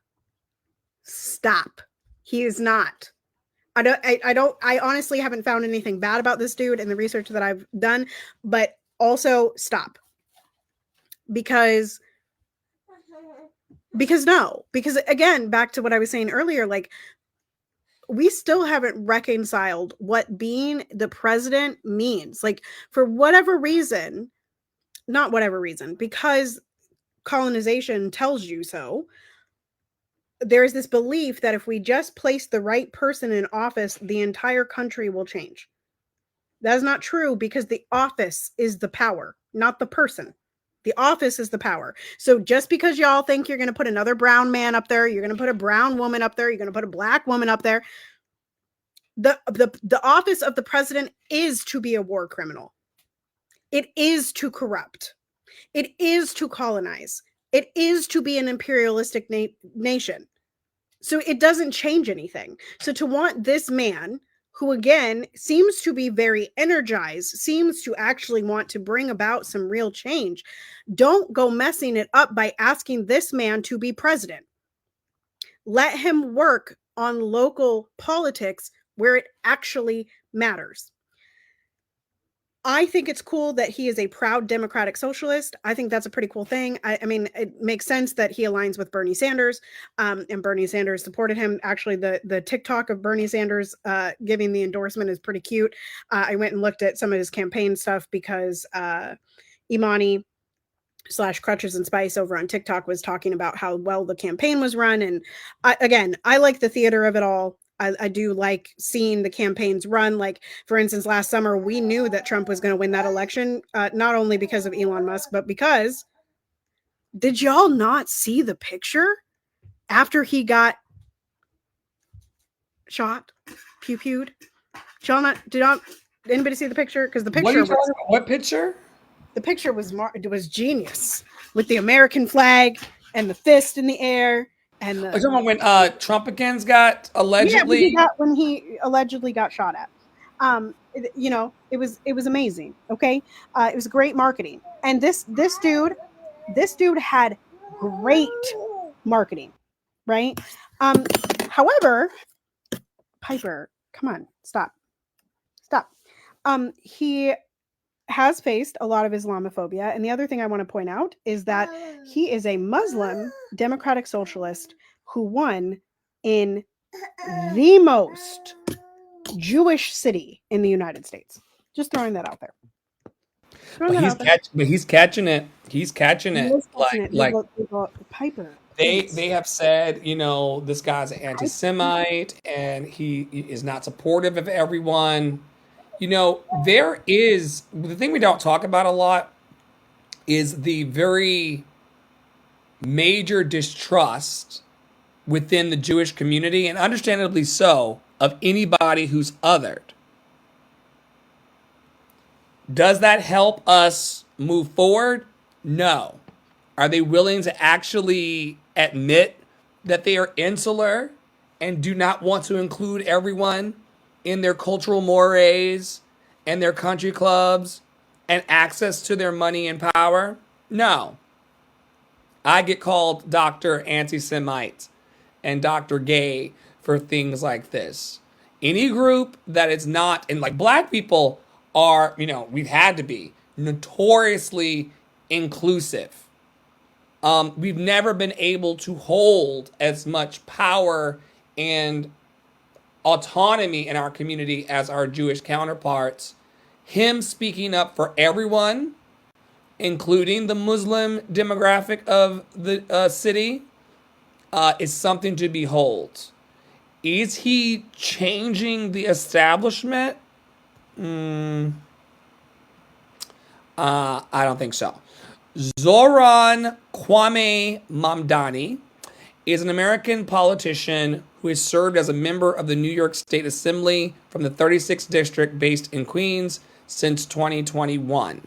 He is not. I honestly haven't found anything bad about this dude in the research that I've done, but also stop. Because again, back to what I was saying earlier, like, we still haven't reconciled what being the president means. Like, for whatever reason, not whatever reason, because colonization tells you so, there's this belief that if we just place the right person in office, the entire country will change. That is not true, because the office is the power, not the person. The office is the power. So just because y'all think you're going to put another brown man up there, you're going to put a brown woman up there, you're going to put a black woman up there, the office of the president is to be a war criminal. It is to corrupt. It is to colonize. It is to be an imperialistic nation. So it doesn't change anything. So to want this man, who again seems to be very energized, seems to actually want to bring about some real change, don't go messing it up by asking this man to be president. Let him work on local politics where it actually matters. I think it's cool that he is a proud democratic socialist. I think that's a pretty cool thing. I mean, it makes sense that he aligns with Bernie Sanders, and Bernie Sanders supported him. Actually, the TikTok of Bernie Sanders giving the endorsement is pretty cute. I went and looked at some of his campaign stuff because Imani / Crutches and Spice over on TikTok was talking about how well the campaign was run. And I like the theater of it all. I do like seeing the campaigns run. Like, for instance, last summer, we knew that Trump was going to win that election, not only because of Elon Musk, but because, did y'all not see the picture after he got shot, pew-pewed? Did anybody see the picture? Because the picture What are you talking about? What picture? The picture was genius, with the American flag and the fist in the air. And Are you talking about when Trumpicans got allegedly? when he allegedly got shot at. It was amazing. Okay, it was great marketing, and this dude had great marketing, right? However, Piper, come on, stop. He has faced a lot of Islamophobia. And the other thing I want to point out is that he is a Muslim democratic socialist who won in the most Jewish city in the United States. Just throwing that out there. He's catching it. He's catching it. Like Piper. they have said, this guy's an anti-Semite and he is not supportive of everyone. There is the thing we don't talk about a lot is the very major distrust within the Jewish community, and understandably so, of anybody who's othered. Does that help us move forward? No. Are they willing to actually admit that they are insular and do not want to include everyone in their cultural mores and their country clubs and access to their money and power? No. I get called Dr. Anti-Semite and Dr. Gay for things like this. Any group that is not, and like black people are, we've had to be notoriously inclusive. We've never been able to hold as much power and autonomy in our community as our Jewish counterparts. Him speaking up for everyone, including the Muslim demographic of the city, is something to behold. Is he changing the establishment? I don't think so. Zoran Kwame Mamdani is an American politician who has served as a member of the New York State Assembly from the 36th District based in Queens since 2021.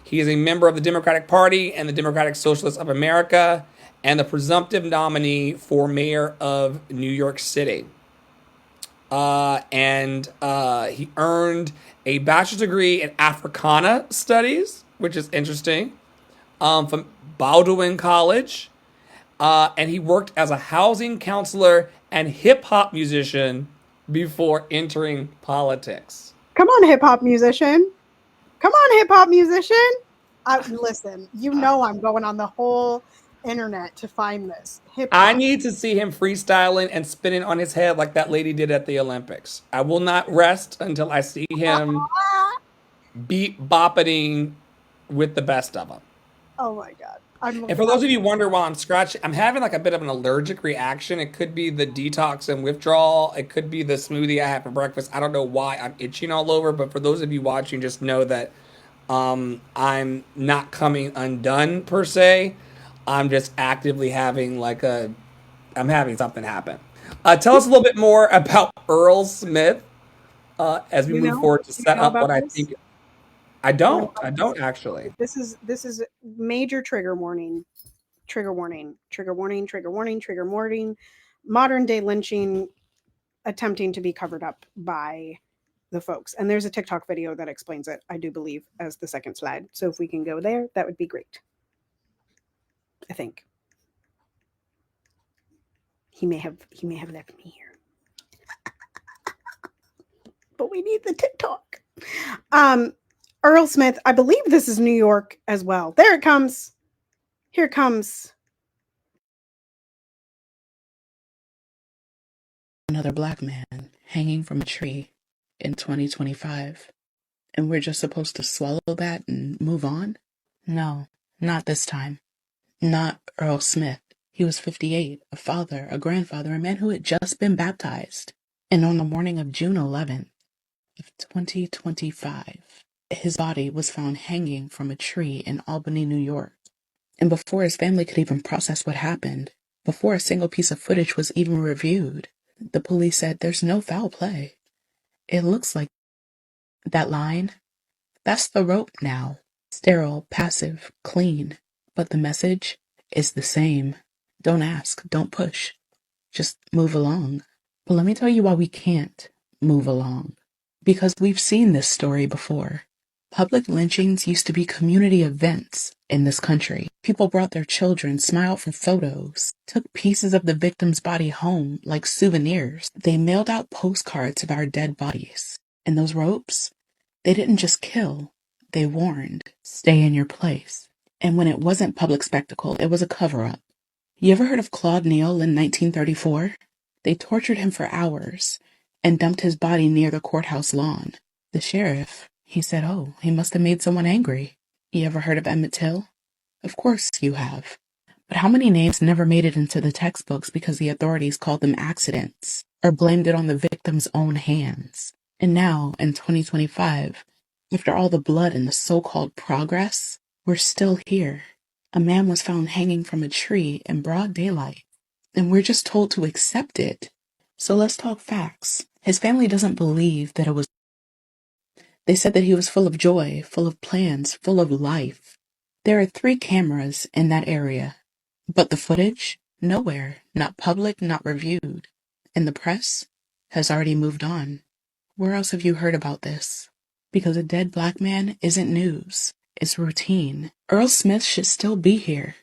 He is a member of the Democratic Party and the Democratic Socialists of America and the presumptive nominee for mayor of New York City. And he earned a bachelor's degree in Africana Studies, which is interesting, from Baldwin College. And he worked as a housing counselor and hip-hop musician before entering politics. Come on, hip-hop musician. Listen, I'm going on the whole internet to find this. Hip-hop. I need to see him freestyling and spinning on his head like that lady did at the Olympics. I will not rest until I see him beat bopping with the best of them. Oh my God. And for those of you who wonder why I'm scratching, I'm having like a bit of an allergic reaction. It could be the detox and withdrawal. It could be the smoothie I had for breakfast. I don't know why I'm itching all over, but for those of you watching, just know that I'm not coming undone per se. I'm just actively having I'm having something happen. Tell us a little bit more about Earl Smith as we move forward to set up what I think. I don't actually. This is major trigger warning. Modern day lynching attempting to be covered up by the folks. And there's a TikTok video that explains it, I do believe, as the second slide. So if we can go there, that would be great. I think. He may have left me here. but we need the TikTok. Earl Smith, I believe this is New York as well. There it comes. Here it comes. Another black man hanging from a tree in 2025. And we're just supposed to swallow that and move on? No, not this time. Not Earl Smith. He was 58, a father, a grandfather, a man who had just been baptized. And on the morning of June 11th of 2025, his body was found hanging from a tree in Albany, New York. And before his family could even process what happened, before a single piece of footage was even reviewed, the police said there's no foul play. It looks like that line, that's the rope now. Sterile, passive, clean. But the message is the same. Don't ask, don't push. Just move along. But let me tell you why we can't move along. Because we've seen this story before. Public lynchings used to be community events in this country. People brought their children, smiled for photos, took pieces of the victim's body home like souvenirs. They mailed out postcards of our dead bodies. And those ropes, they didn't just kill, they warned, stay in your place. And when it wasn't public spectacle, it was a cover-up. You ever heard of Claude Neal in 1934? They tortured him for hours and dumped his body near the courthouse lawn. The sheriff, he said, oh, he must have made someone angry. You ever heard of Emmett Till? Of course you have. But how many names never made it into the textbooks because the authorities called them accidents or blamed it on the victim's own hands? And now, in 2025, after all the blood and the so-called progress, we're still here. A man was found hanging from a tree in broad daylight, and we're just told to accept it. So let's talk facts. His family doesn't believe that it was. They said that he was full of joy, full of plans, full of life. There are 3 cameras in that area, but the footage, nowhere, not public, not reviewed. And the press has already moved on. Where else have you heard about this? Because a dead black man isn't news. It's routine. Earl Smith should still be here.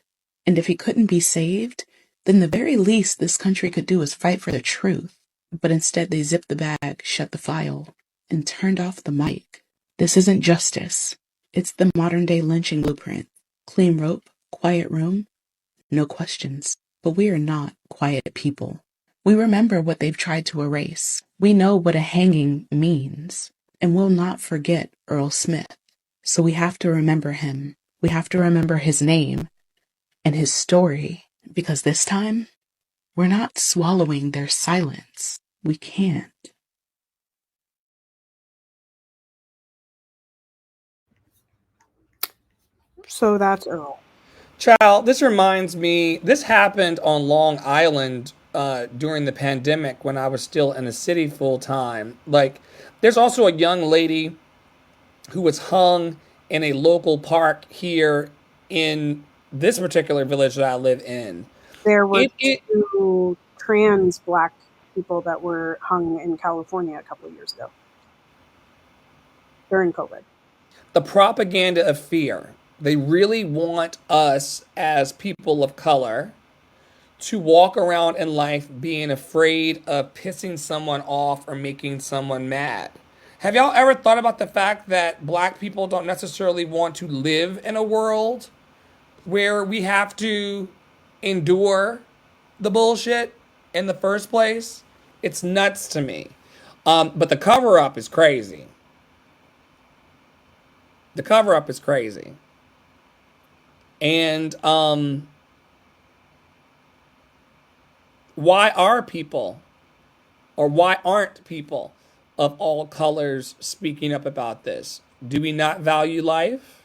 And if he couldn't be saved, then the very least this country could do is fight for the truth. But instead they zipped the bag, shut the file, and turned off the mic. This isn't justice. It's the modern-day lynching blueprint. Clean rope, quiet room, no questions. But we are not quiet people. We remember what they've tried to erase. We know what a hanging means. And we'll not forget Earl Smith. So we have to remember him. We have to remember his name and his story. Because this time, we're not swallowing their silence. We can't. So that's Earl. Child, this reminds me, this happened on Long Island during the pandemic when I was still in the city full time. Like, there's also a young lady who was hung in a local park here in this particular village that I live in. There were It 2 trans black people that were hung in California a couple of years ago during COVID. the propaganda of fear. They really want us as people of color to walk around in life being afraid of pissing someone off or making someone mad. Have y'all ever thought about the fact that black people don't necessarily want to live in a world where we have to endure the bullshit in the first place? It's nuts to me. But the cover up is crazy. The cover up is crazy. And why are people, or why aren't people of all colors speaking up about this? Do we not value life?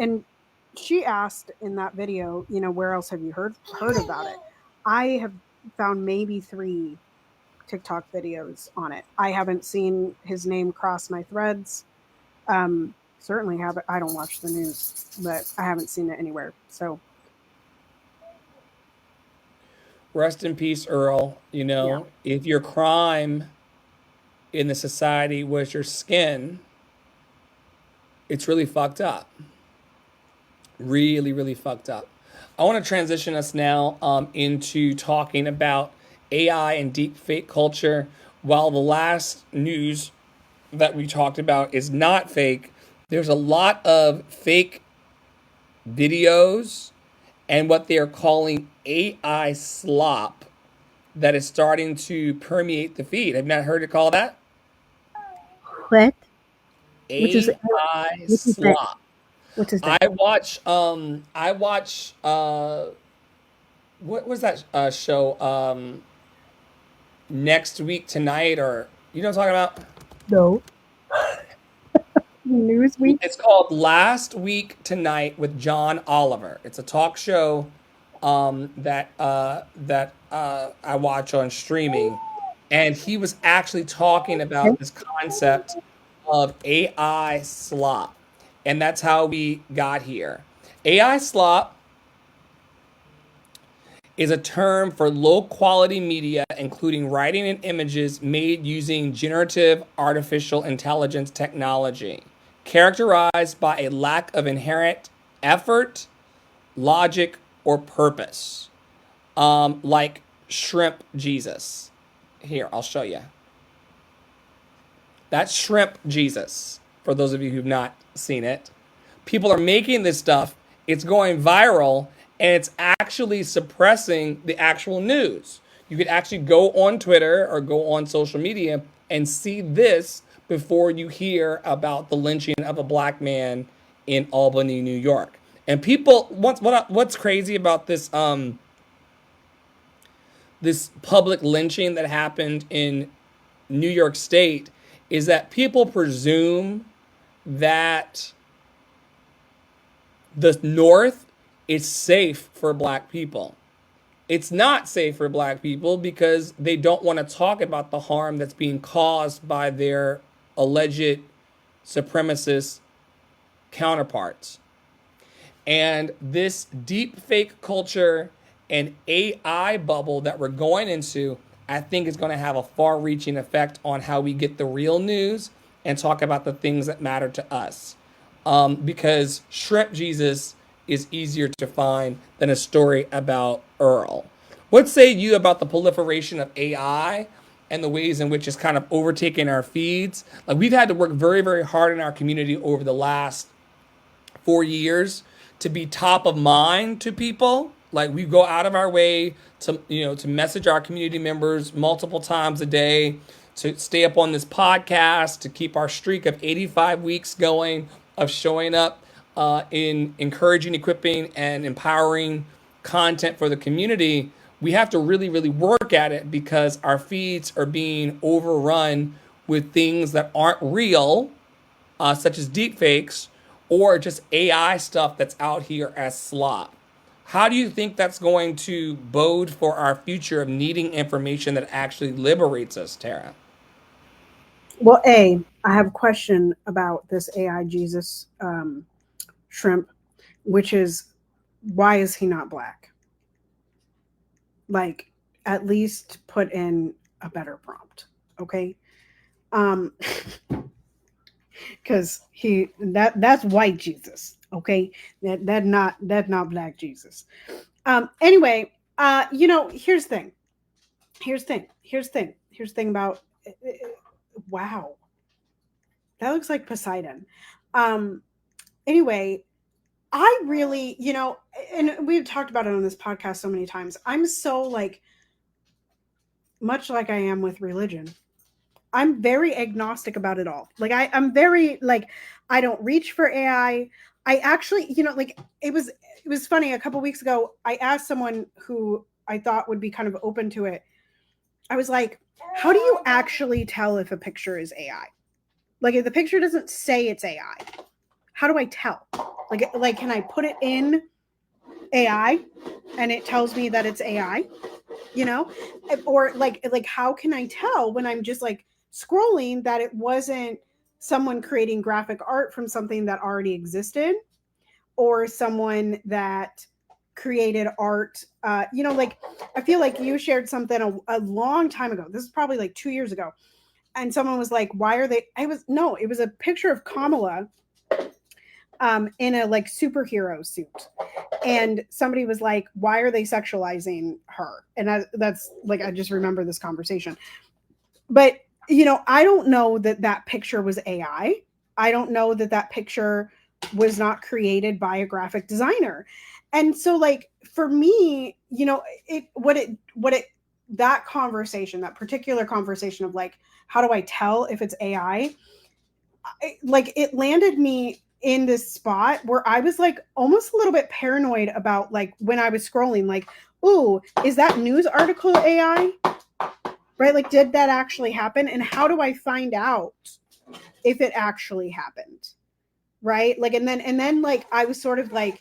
And she asked in that video, where else have you heard about it? I have found maybe 3 TikTok videos on it. I haven't seen his name cross my threads. Certainly haven't. I don't watch the news, but I haven't seen it anywhere. So Rest in peace, Earl. yeah, If your crime in the society was your skin, It's really fucked up. Really, really fucked up. I want to transition us now into talking about AI and deep fake culture. While the last news that we talked about is not fake, there's a lot of fake videos and what they are calling AI slop that is starting to permeate the feed. Have you not heard it called that? What? AI Which is that? slop. What is I that? watch what was that show next week tonight, or you know what I'm talking about? No. Newsweek. It's called Last Week Tonight with John Oliver. It's a talk show that I watch on streaming, and he was actually talking about this concept of AI slop, and that's how we got here. AI slop is a term for low quality media, including writing and images made using generative artificial intelligence technology, characterized by a lack of inherent effort, logic, or purpose, like Shrimp Jesus. Here, I'll show you. That's Shrimp Jesus, for those of you who've not seen it. People are making this stuff, it's going viral, and it's actually suppressing the actual news. You could actually go on Twitter or go on social media and see this before you hear about the lynching of a black man in Albany, New York. And people, what's crazy about this public lynching that happened in New York State is that people presume that the North is safe for black people. It's not safe for black people because they don't want to talk about the harm that's being caused by their alleged supremacist counterparts. And this deep fake culture and AI bubble that we're going into, I think is going to have a far reaching effect on how we get the real news and talk about the things that matter to us. Because Shrimp Jesus is easier to find than a story about Earl. What say you about the proliferation of AI and the ways in which it's kind of overtaking our feeds? Like, we've had to work very, very hard in our community over the last 4 years to be top of mind to people. Like, we go out of our way to message our community members multiple times a day, to stay up on this podcast, to keep our streak of 85 weeks going of showing up in encouraging, equipping, and empowering content for the community. We have to really, really work at it because our feeds are being overrun with things that aren't real, such as deepfakes, or just AI stuff that's out here as slop. How do you think that's going to bode for our future of needing information that actually liberates us, Tara? Well, I have a question about this AI Jesus shrimp, which is, why is he not black? Like, at least put in a better prompt, okay? Because that's white Jesus, okay? That's not black Jesus. Anyway, here's the thing. Here's the thing about wow. That looks like Poseidon. Anyway, I really, and we've talked about it on this podcast so many times. I'm so like, much like I am with religion, I'm very agnostic about it all. Like I'm very like, I don't reach for AI. I actually, like it was funny. A couple weeks ago, I asked someone who I thought would be kind of open to it. I was like, how do you actually tell if a picture is AI? Like, if the picture doesn't say it's AI, how do I tell? Like, can I put it in AI and it tells me that it's AI? Or like how can I tell when I'm just like scrolling that it wasn't someone creating graphic art from something that already existed, or someone that created art? Like, I feel like you shared something a long time ago. This is probably like 2 years ago. And someone was like, why are they? It was a picture of Kamala in a like superhero suit. And somebody was like, why are they sexualizing her? And that's like, I just remember this conversation. But, I don't know that picture was AI. I don't know that picture was not created by a graphic designer. And so like for me, that conversation, that particular conversation of like, how do I tell if it's AI? Like it landed me in this spot where I was like almost a little bit paranoid about like when I was scrolling, like, oh, is that news article AI? Right? Like, did that actually happen? And how do I find out if it actually happened? Right? Like, and then like I was sort of like,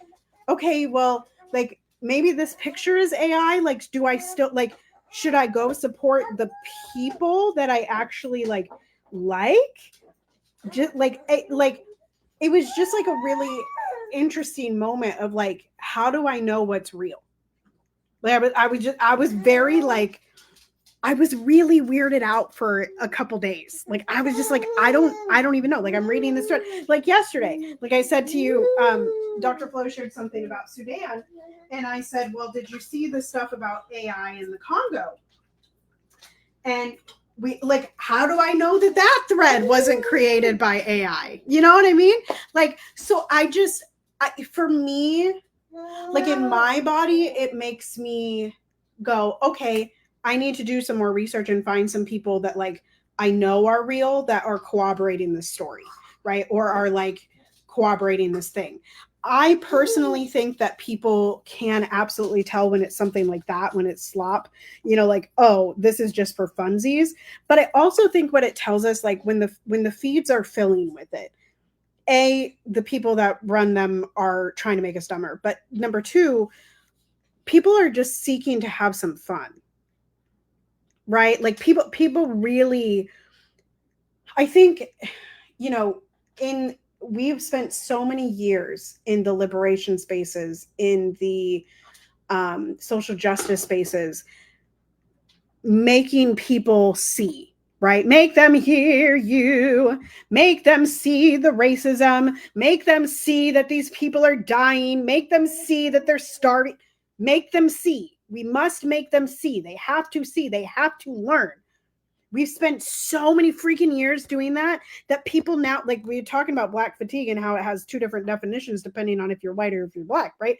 okay, well, like maybe this picture is AI. Like, do I still like, should I go support the people that I actually like? Just like it was just like a really interesting moment of like, how do I know what's real? Like I was very like, I was really weirded out for a couple days. Like I was just like, I don't even know. Like I'm reading this like yesterday. Like I said to you, Dr. Flo shared something about Sudan, and I said, well, did you see the stuff about AI in the Congo? And we like, how do I know that thread wasn't created by AI? You know what I mean? Like, so for me, like in my body, it makes me go, okay, I need to do some more research and find some people that like I know are real that are corroborating this story, right? Or are like corroborating this thing. I personally think that people can absolutely tell when it's something like that, when it's slop, like, oh, this is just for funsies. But I also think what it tells us, like when the feeds are filling with it, the people that run them are trying to make us dumber. But number two, people are just seeking to have some fun, right? Like people really, I think, we've spent so many years in the liberation spaces, in the social justice spaces, making people see, right? Make them hear you, make them see the racism, make them see that these people are dying, make them see that they're starving, make them see. We must make them see. They have to see, they have to learn. We've spent so many freaking years doing that people now, like we're talking about Black fatigue and how it has two different definitions depending on if you're white or if you're Black, right?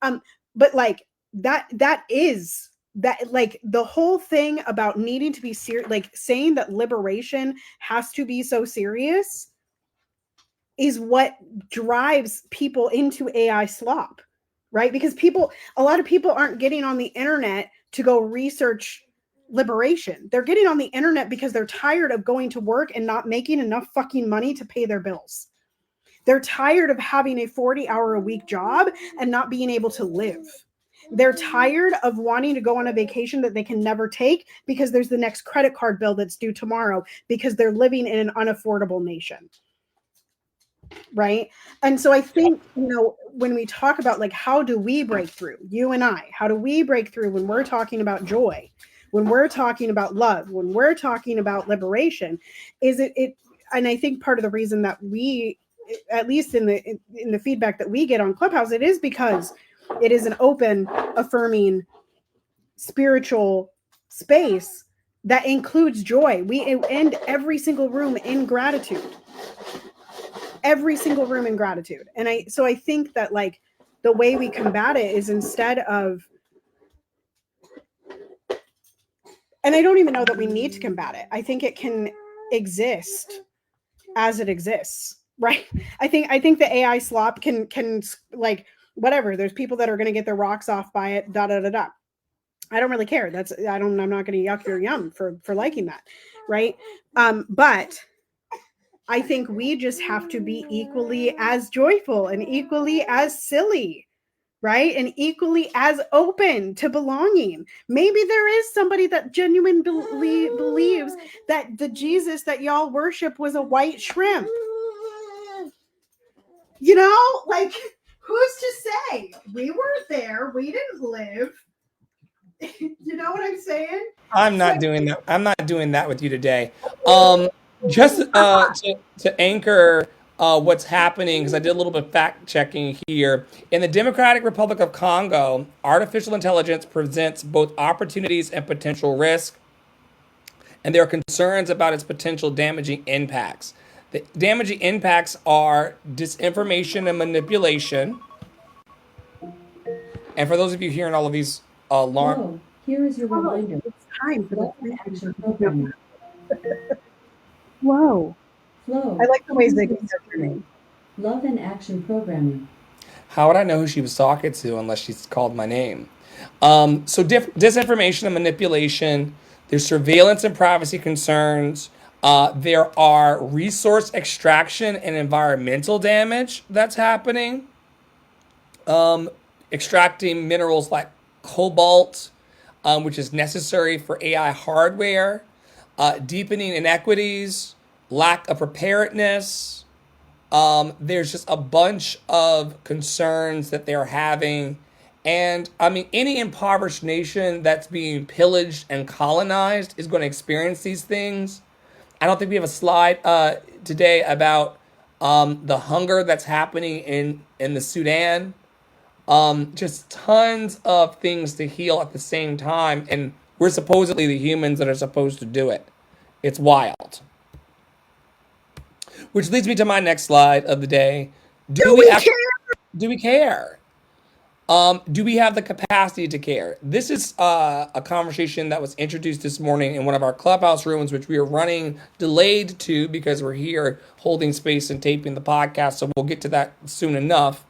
But like that is that, like the whole thing about needing to be serious, like saying that liberation has to be so serious is what drives people into AI slop, right? Because a lot of people aren't getting on the internet to go research liberation. They're getting on the internet because they're tired of going to work and not making enough fucking money to pay their bills. They're tired of having a 40-hour-a-week job and not being able to live. They're tired of wanting to go on a vacation that they can never take because there's the next credit card bill that's due tomorrow because they're living in an unaffordable nation. Right? And so I think, when we talk about like, how do we break through, you and I, how do we break through when we're talking about joy, when we're talking about love, when we're talking about liberation, is it and I think part of the reason that we, at least in the feedback that we get on Clubhouse, it is because it is an open, affirming, spiritual space that includes joy. We end every single room in gratitude. Every single room in gratitude. And I think that like the way we combat it is instead of, and I don't even know that we need to combat it. I think it can exist as it exists, right? I think the AI slop can like whatever. There's people that are going to get their rocks off by it. Da da da da. I don't really care. I'm not going to yuck your yum for liking that, right? But I think we just have to be equally as joyful and equally as silly, right? And equally as open to belonging. Maybe there is somebody that genuinely believes that the Jesus that y'all worship was a white shrimp. Like, who's to say? We weren't there. We didn't live. You know what I'm saying? I'm not doing that. I'm not doing that with you today. Just to anchor what's happening, because I did a little bit of fact checking here. In the Democratic Republic of Congo, artificial intelligence presents both opportunities and potential risk, and there are concerns about its potential damaging impacts. The damaging impacts are disinformation and manipulation. And for those of you hearing all of these alarm, Hello, here is your reminder. It's time for Love the and action programming. Whoa. Flow. I like the ways they Please can set your name. Love and action programming. how would I know who she was talking to unless she's called my name? So disinformation and manipulation. There's surveillance and privacy concerns. There are resource extraction and environmental damage that's happening. Extracting minerals like cobalt, which is necessary for AI hardware. Deepening inequities, lack of preparedness. There's just a bunch of concerns that they're having. And I mean, any impoverished nation that's being pillaged and colonized is going to experience these things. I don't think we have a slide today about the hunger that's happening in the Sudan. Just tons of things to heal at the same time. And we're supposedly the humans that are supposed to do it. It's wild. Which leads me to my next slide of the day. Do we care? Do we have the capacity to care? This is a conversation that was introduced this morning in one of our clubhouse rooms, which we are running delayed to because we're here holding space and taping the podcast. So we'll get to that soon enough.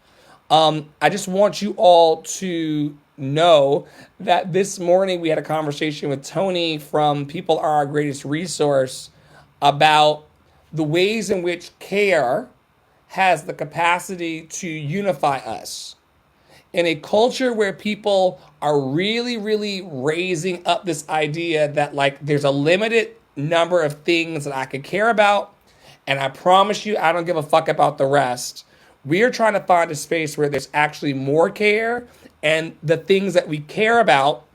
I just want you all to know that this morning we had a conversation with Tony from People Are Our Greatest Resource about the ways in which care has the capacity to unify us. In a culture where people are really, really raising up this idea that like there's a limited number of things that I could care about, and I promise you I don't give a fuck about the rest. We are trying to find a space where there's actually more care, and the things that we care about,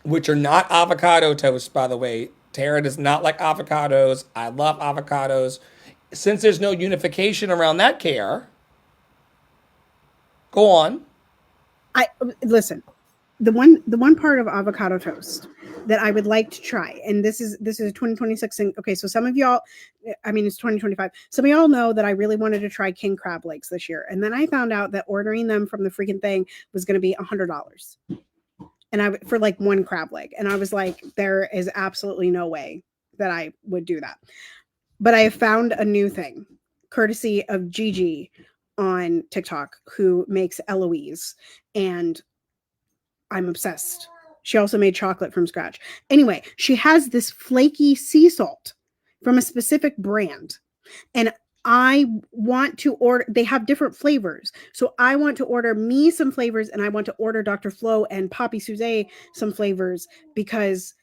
which are not avocado toast, by the way. Tara does not like avocados. I love avocados. Since there's no unification around that care, go on. Listen. The one part of avocado toast that I would like to try, and this is a 2026 thing. Okay, so some of y'all, I mean it's 2025. Some of y'all know that I really wanted to try king crab legs this year, and then I found out that ordering them from the freaking thing was going to be $100, and for like one crab leg, and I was like, there is absolutely no way that I would do that. But I have found a new thing, courtesy of Gigi on TikTok, who makes Eloise, and I'm obsessed. She also made chocolate from scratch. Anyway, she has this flaky sea salt from a specific brand. And I want to order, they have different flavors. So I want to order me some flavors, and I want to order Dr. Flo and Poppy Suze some flavors because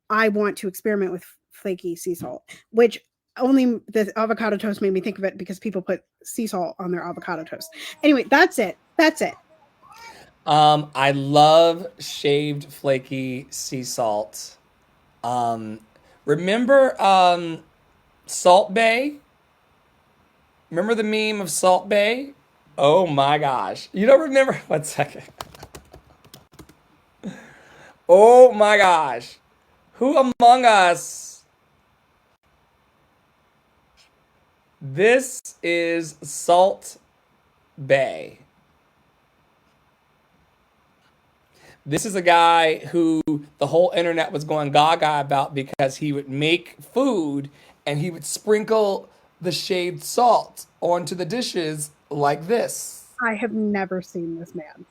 I want to experiment with flaky sea salt, which only the avocado toast made me think of it because people put sea salt on their avocado toast. Anyway, that's it. I love shaved flaky sea salt. Remember Salt Bay? Remember the meme of Salt Bay? Oh my gosh. You don't remember? 1 second. Oh my gosh. Who among us? This is Salt Bay. This is a guy who the whole internet was going gaga about because he would make food and he would sprinkle the shaved salt onto the dishes like this. I have never seen this man.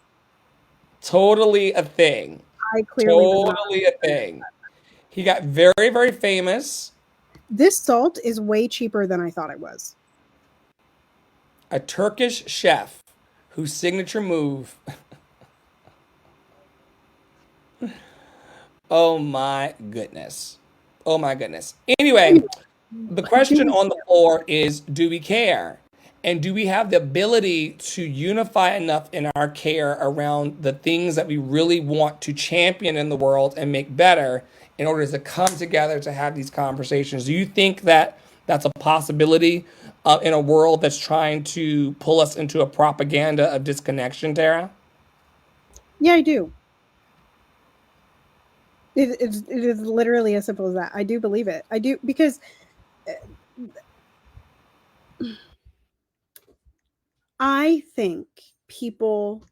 Totally a thing. I clearly Totally a thing. He got very, very famous. This salt is way cheaper than I thought it was. A Turkish chef whose signature move. Oh my goodness. Oh my goodness. Anyway, the question on the floor is, do we care? And do we have the ability to unify enough in our care around the things that we really want to champion in the world and make better in order to come together to have these conversations? Do you think that that's a possibility in a world that's trying to pull us into a propaganda of disconnection, Tara? Yeah, I do. It is literally as simple as that. I do believe it. I do, because I think people,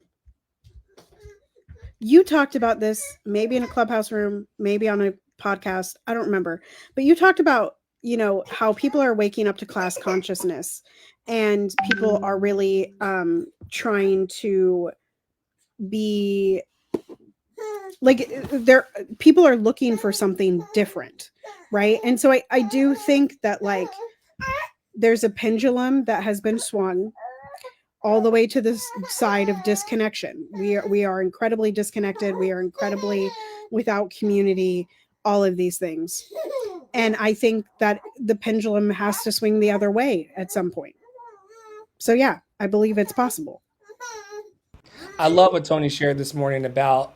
you talked about this maybe in a clubhouse room, maybe on a podcast, I don't remember, but you talked about, how people are waking up to class consciousness, and people are really trying to be like, people are looking for something different, right? And so I do think that, like, there's a pendulum that has been swung all the way to this side of disconnection. We are incredibly disconnected. We are incredibly without community, all of these things. And I think that the pendulum has to swing the other way at some point. So yeah, I believe it's possible. I love what Tony shared this morning about,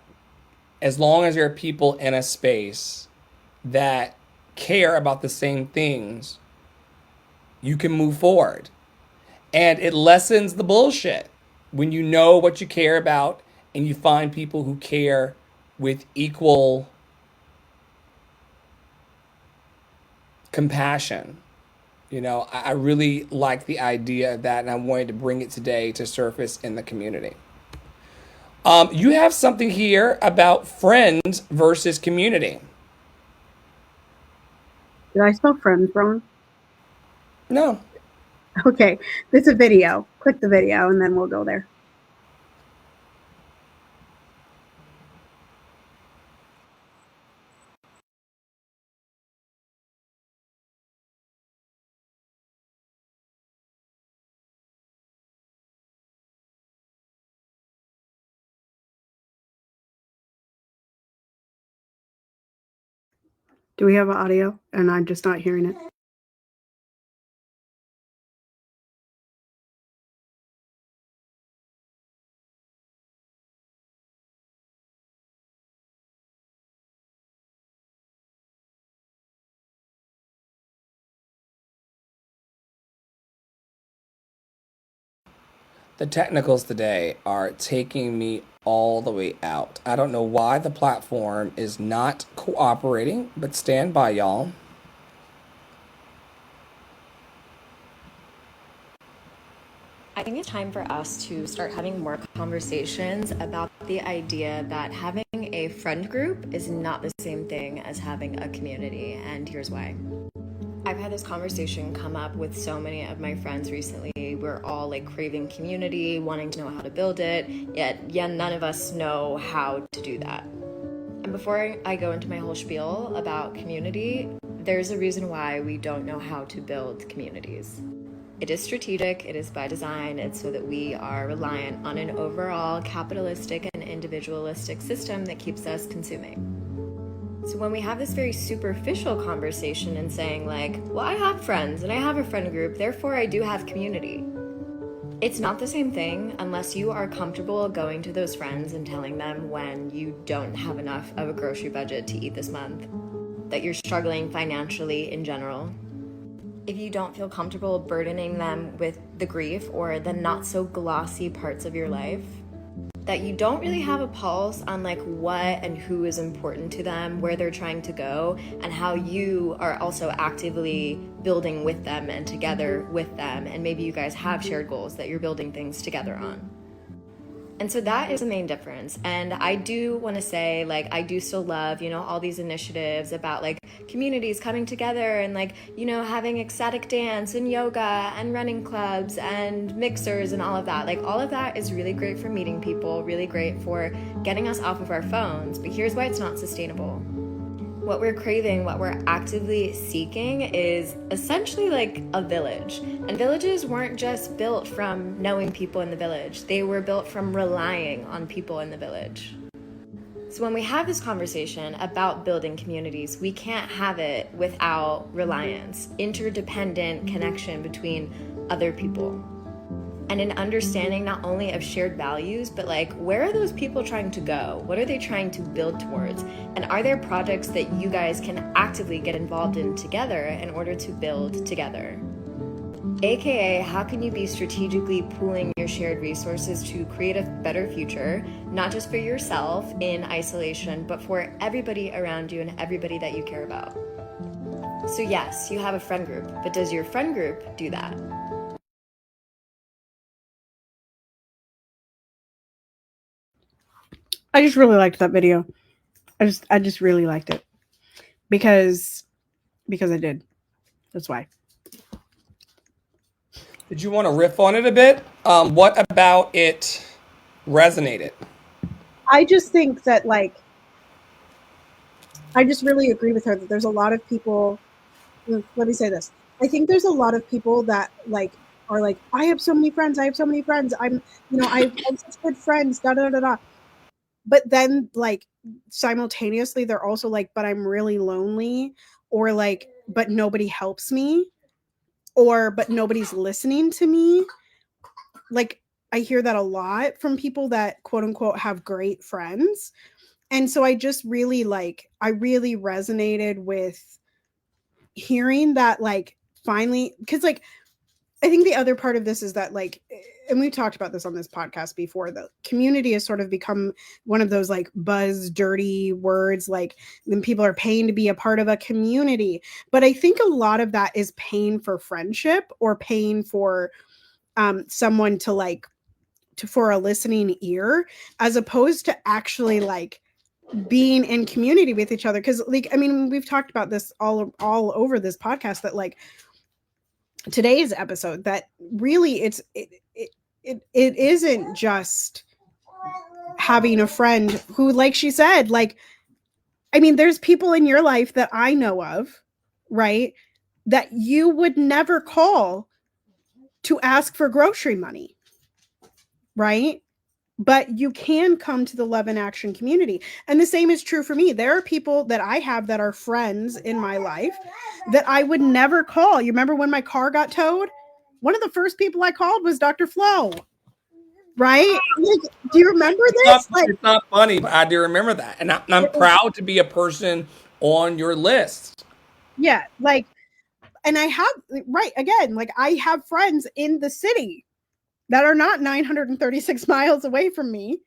as long as there are people in a space that care about the same things, you can move forward. And it lessens the bullshit when you know what you care about and you find people who care with equal compassion. I really like the idea of that, and I wanted to bring it today to surface in the community. You have something here about friends versus community. Did I spell friends wrong? No. Okay, it's a video. Click the video and then we'll go there. Do we have audio and I'm just not hearing it? The technicals today are taking me all the way out. I don't know why the platform is not cooperating, but stand by, y'all. I think it's time for us to start having more conversations about the idea that having a friend group is not the same thing as having a community, and here's why. I've had this conversation come up with so many of my friends recently. We're all like craving community, wanting to know how to build it, yet none of us know how to do that. And before I go into my whole spiel about community, there's a reason why we don't know how to build communities. It is strategic, it is by design, it's so that we are reliant on an overall capitalistic and individualistic system that keeps us consuming. So when we have this very superficial conversation and saying like, well, I have friends and I have a friend group, therefore I do have community. It's not the same thing unless you are comfortable going to those friends and telling them when you don't have enough of a grocery budget to eat this month, that you're struggling financially in general. If you don't feel comfortable burdening them with the grief or the not so glossy parts of your life, that you don't really have a pulse on like what and who is important to them, where they're trying to go, and how you are also actively building with them and together with them, and maybe you guys have shared goals that you're building things together on. And so that is the main difference. And I do want to say, like, I do still love, all these initiatives about like communities coming together and like, having ecstatic dance and yoga and running clubs and mixers and all of that. Like, all of that is really great for meeting people, really great for getting us off of our phones. But here's why it's not sustainable. What we're craving, what we're actively seeking is essentially like a village. And villages weren't just built from knowing people in the village. They were built from relying on people in the village. So when we have this conversation about building communities, we can't have it without reliance, interdependent connection between other people. And an understanding not only of shared values, but like, where are those people trying to go? What are they trying to build towards? And are there projects that you guys can actively get involved in together in order to build together? AKA, how can you be strategically pooling your shared resources to create a better future, not just for yourself in isolation, but for everybody around you and everybody that you care about? So yes, you have a friend group, but does your friend group do that? I just really liked that video. I just really liked it because I did. That's why. Did you want to riff on it a bit? What about it resonated? I just think that, like, I just really agree with her that there's a lot of people. Let me say this. I think there's a lot of people that, like, are like, I have so many friends. I have so many friends. I have such good friends. Da da da da. But then, like, simultaneously, they're also like, but I'm really lonely, or like, but nobody helps me, or but nobody's listening to me. Like, I hear that a lot from people that quote unquote have great friends. And so I just really I really resonated with hearing that, like, finally, because, like, I think the other part of this is that, like, and we talked about this on this podcast before, the community has sort of become one of those, like, buzz dirty words, like, then people are paying to be a part of a community. But I think a lot of that is paying for friendship, or paying for someone to, like, for a listening ear, as opposed to actually, like, being in community with each other. Because, like, I mean, we've talked about this all over this podcast, that, like, today's episode, that really it isn't just having a friend who, like she said, like, I mean, there's people in your life that I know of, right, that you would never call to ask for grocery money, right? But you can come to the Love in Action community. And the same is true for me. There are people that I have that are friends in my life that I would never call. You remember when my car got towed? One of the first people I called was Dr. Flo, right? Like, do you remember this? It's not funny, but I do remember that. And I'm proud to be a person on your list. Yeah, like, and I have, right, again, like, I have friends in the city that are not 936 miles away from me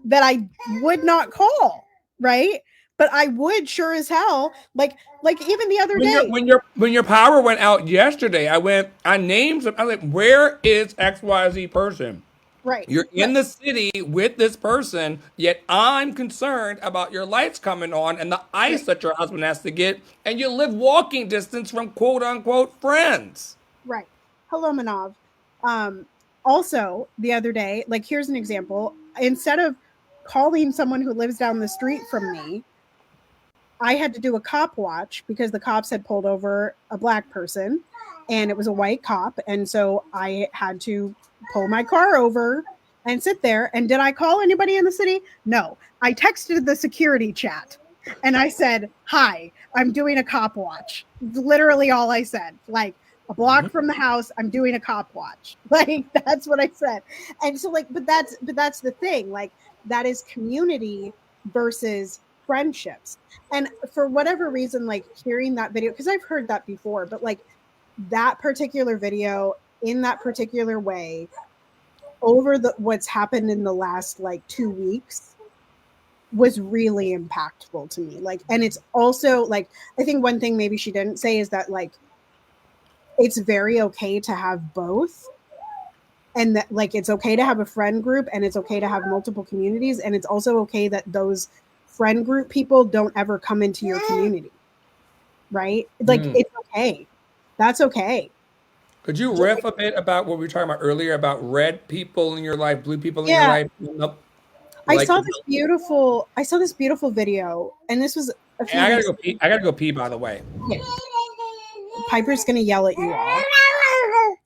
that I would not call, right? But I would sure as hell, like even the other day. When your power went out yesterday, I named some. I was like, where is XYZ person? Right. You're in the city with this person, yet I'm concerned about your lights coming on and the ice that your husband has to get, and you live walking distance from quote unquote friends. Right. Hello, Manav. Also, the other day, like, here's an example. Instead of calling someone who lives down the street from me, I had to do a cop watch because the cops had pulled over a black person, and it was a white cop. And so I had to pull my car over and sit there. And did I call anybody in the city? No. I texted the security chat and I said, hi, I'm doing a cop watch. Literally all I said, like, a block from the house, I'm doing a cop watch. Like, that's what I said. And so, like, but that's the thing. Like, that is community versus friendships. And for whatever reason, like, hearing that video, because I've heard that before, but, like, that particular video in that particular way over what's happened in the last, like, 2 weeks was really impactful to me. Like, and it's also, like, I think one thing maybe she didn't say is that, like, it's very okay to have both, and that, like, it's okay to have a friend group, and it's okay to have multiple communities, and it's also okay that those friend group people don't ever come into your community, right? Like, it's okay. That's okay. Could you riff a bit about what we were talking about earlier about red people in your life, blue people in your life? Nope. I saw this beautiful video, and this was a few I weeks gotta go pee. I gotta go pee, by the way. Yeah. Piper's gonna yell at you all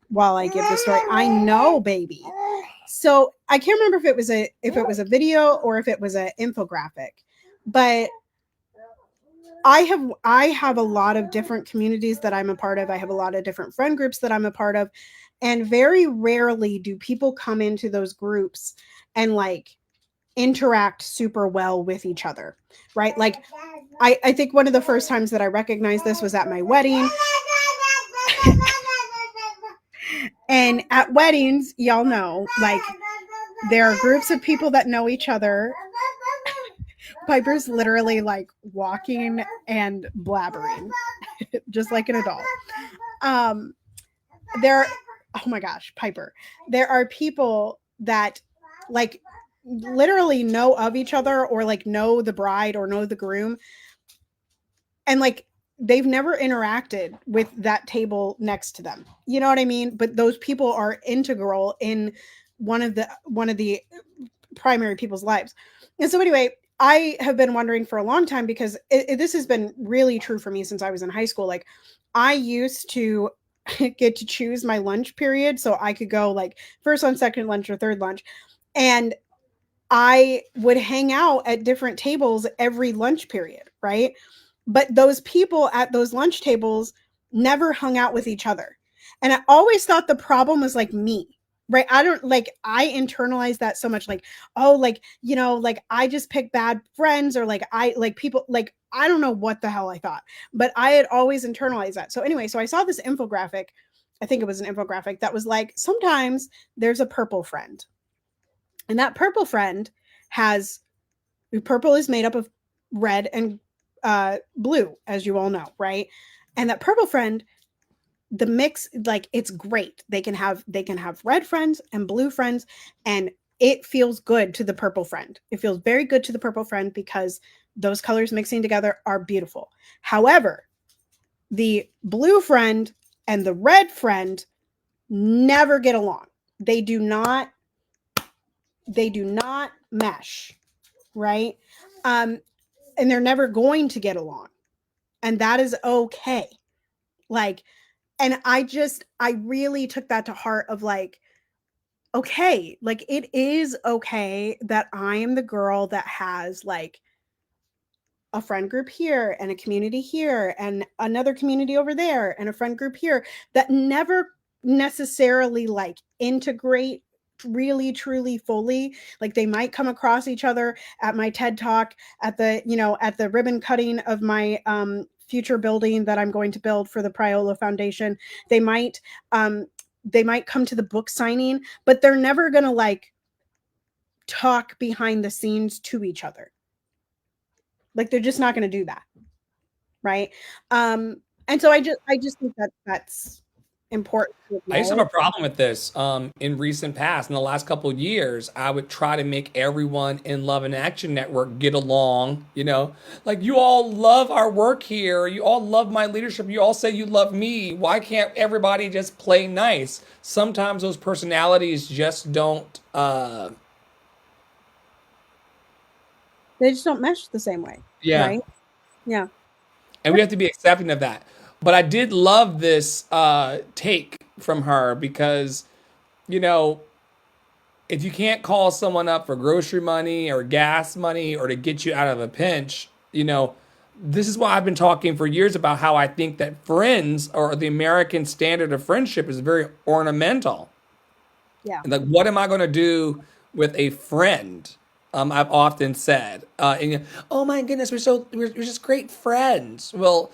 while I give the story. I know, baby. So I can't remember if it was a video or if it was an infographic, but I have a lot of different communities that I'm a part of. I have a lot of different friend groups that I'm a part of, and very rarely do people come into those groups and, like, interact super well with each other, right? Like, I think one of the first times that I recognized this was at my wedding. And at weddings, y'all know, like, there are groups of people that know each other. Piper's literally like walking and blabbering, just like an adult. There, oh my gosh, Piper. There are people that like literally know of each other, or like know the bride or know the groom, and like they've never interacted with that table next to them. You know what I mean? But those people are integral in one of the primary people's lives. And so anyway, I have been wondering for a long time, because this has been really true for me since I was in high school. Like, I used to get to choose my lunch period, so I could go like first lunch, second lunch, or third lunch. And I would hang out at different tables every lunch period, right? But those people at those lunch tables never hung out with each other. And I always thought the problem was like me, right? I internalized that so much, like, oh, like, you know, like I just pick bad friends, or like I like people, like, I don't know what the hell I thought, but I had always internalized that. So anyway, so I saw this infographic. I think it was an infographic that was like, sometimes there's a purple friend. And that purple friend has, purple is made up of red and blue, as you all know, right? And that purple friend, the mix, like, it's great. They can have red friends and blue friends, and it feels good to the purple friend. It feels very good to the purple friend because those colors mixing together are beautiful. However, the blue friend and the red friend never get along. They do not mesh, right? And they're never going to get along. And that is okay. Like, and I really took that to heart of like, okay, like, it is okay that I am the girl that has like a friend group here and a community here and another community over there and a friend group here that never necessarily like integrate really truly fully. Like, they might come across each other at my TED talk, at the ribbon cutting of my future building that I'm going to build for the Priola Foundation. They might come to the book signing, but they're never going to like talk behind the scenes to each other. Like, they're just not going to do that. Right. And so I just think that that's important. I used to have a problem with this in recent past. In the last couple of years, I would try to make everyone in Love and Action Network get along. You know, like, you all love our work here. You all love my leadership. You all say you love me. Why can't everybody just play nice? Sometimes those personalities just don't. They just don't mesh the same way. Yeah. Right. Yeah. And we have to be accepting of that. But I did love this take from her because, you know, if you can't call someone up for grocery money or gas money or to get you out of a pinch, you know, this is why I've been talking for years about how I think that friends, or the American standard of friendship, is very ornamental. Yeah. Like, what am I going to do with a friend? I've often said, oh my goodness, we're just great friends. Well,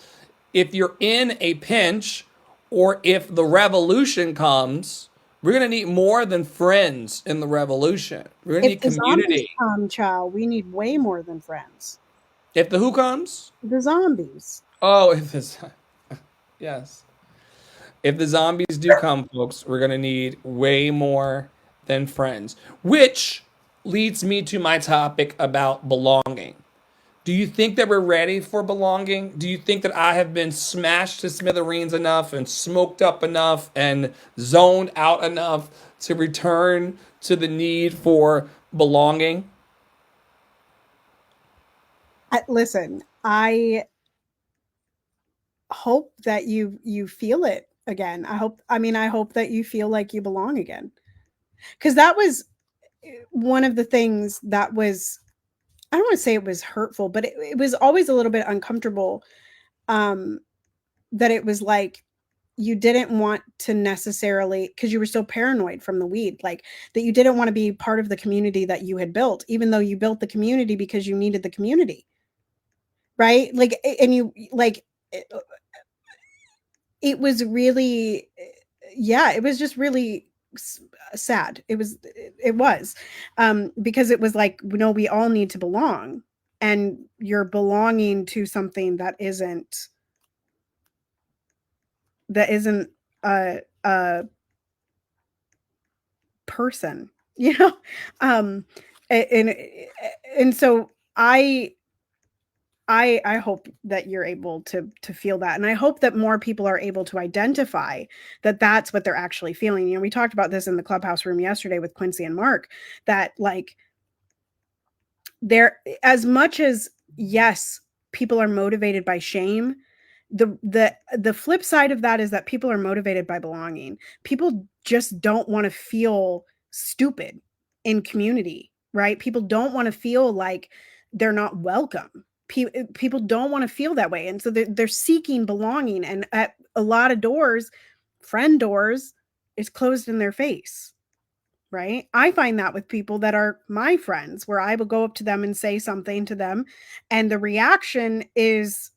if you're in a pinch, or if the revolution comes, we're going to need more than friends in the revolution. We're going to need community. Come, child, we need way more than friends. If the who comes? The zombies. Oh, yes. If the zombies do come, folks, we're going to need way more than friends. Which leads me to my topic about belonging. Do you think that we're ready for belonging? Do you think that I have been smashed to smithereens enough and smoked up enough and zoned out enough to return to the need for belonging? Listen, I hope that you feel it again. I hope that you feel like you belong again. Because that was one of the things that was, I don't want to say it was hurtful, but it was always a little bit uncomfortable. That it was like, you didn't want to necessarily, because you were so paranoid from the weed, like, that you didn't want to be part of the community that you had built, even though you built the community because you needed the community. Right. Like, and you like, it was really, yeah, it was just really sad. It was because it was like, no, we all need to belong, and you're belonging to something that isn't a person, you know. um and so I hope that you're able to feel that, and I hope that more people are able to identify that that's what they're actually feeling. You know, we talked about this in the clubhouse room yesterday with Quincy and Mark, that like there, as much as, yes, people are motivated by shame, the flip side of that is that people are motivated by belonging. People just don't want to feel stupid in community, right? People don't want to feel like they're not welcome. People don't want to feel that way, and so they're seeking belonging, and at a lot of doors, friend doors, is closed in their face, right? I find that with people that are my friends, where I will go up to them and say something to them, and the reaction is,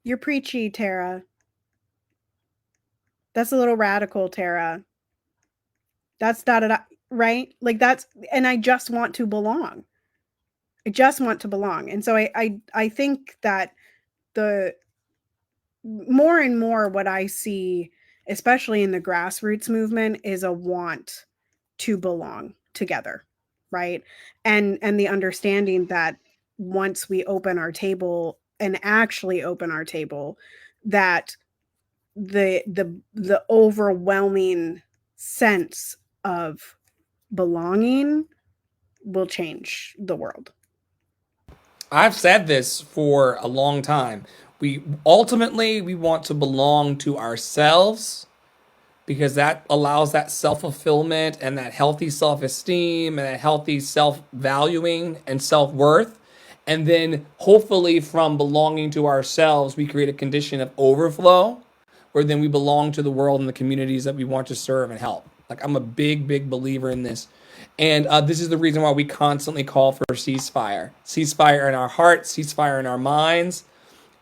"You're preachy, Tara. That's a little radical, Tara. That's da da da," right? Like that's, and I just want to belong. I just want to belong. And so I think that the more and more what I see, especially in the grassroots movement, is a want to belong together, right? And the understanding that once we open our table and actually open our table, that the overwhelming sense of belonging will change the world. I've said this for a long time. We want to belong to ourselves, because that allows that self-fulfillment and that healthy self-esteem and that healthy self-valuing and self-worth. And then hopefully from belonging to ourselves, we create a condition of overflow where then we belong to the world and the communities that we want to serve and help. Like, I'm a big believer in this. And this is the reason why we constantly call for ceasefire. Ceasefire in our hearts, ceasefire in our minds,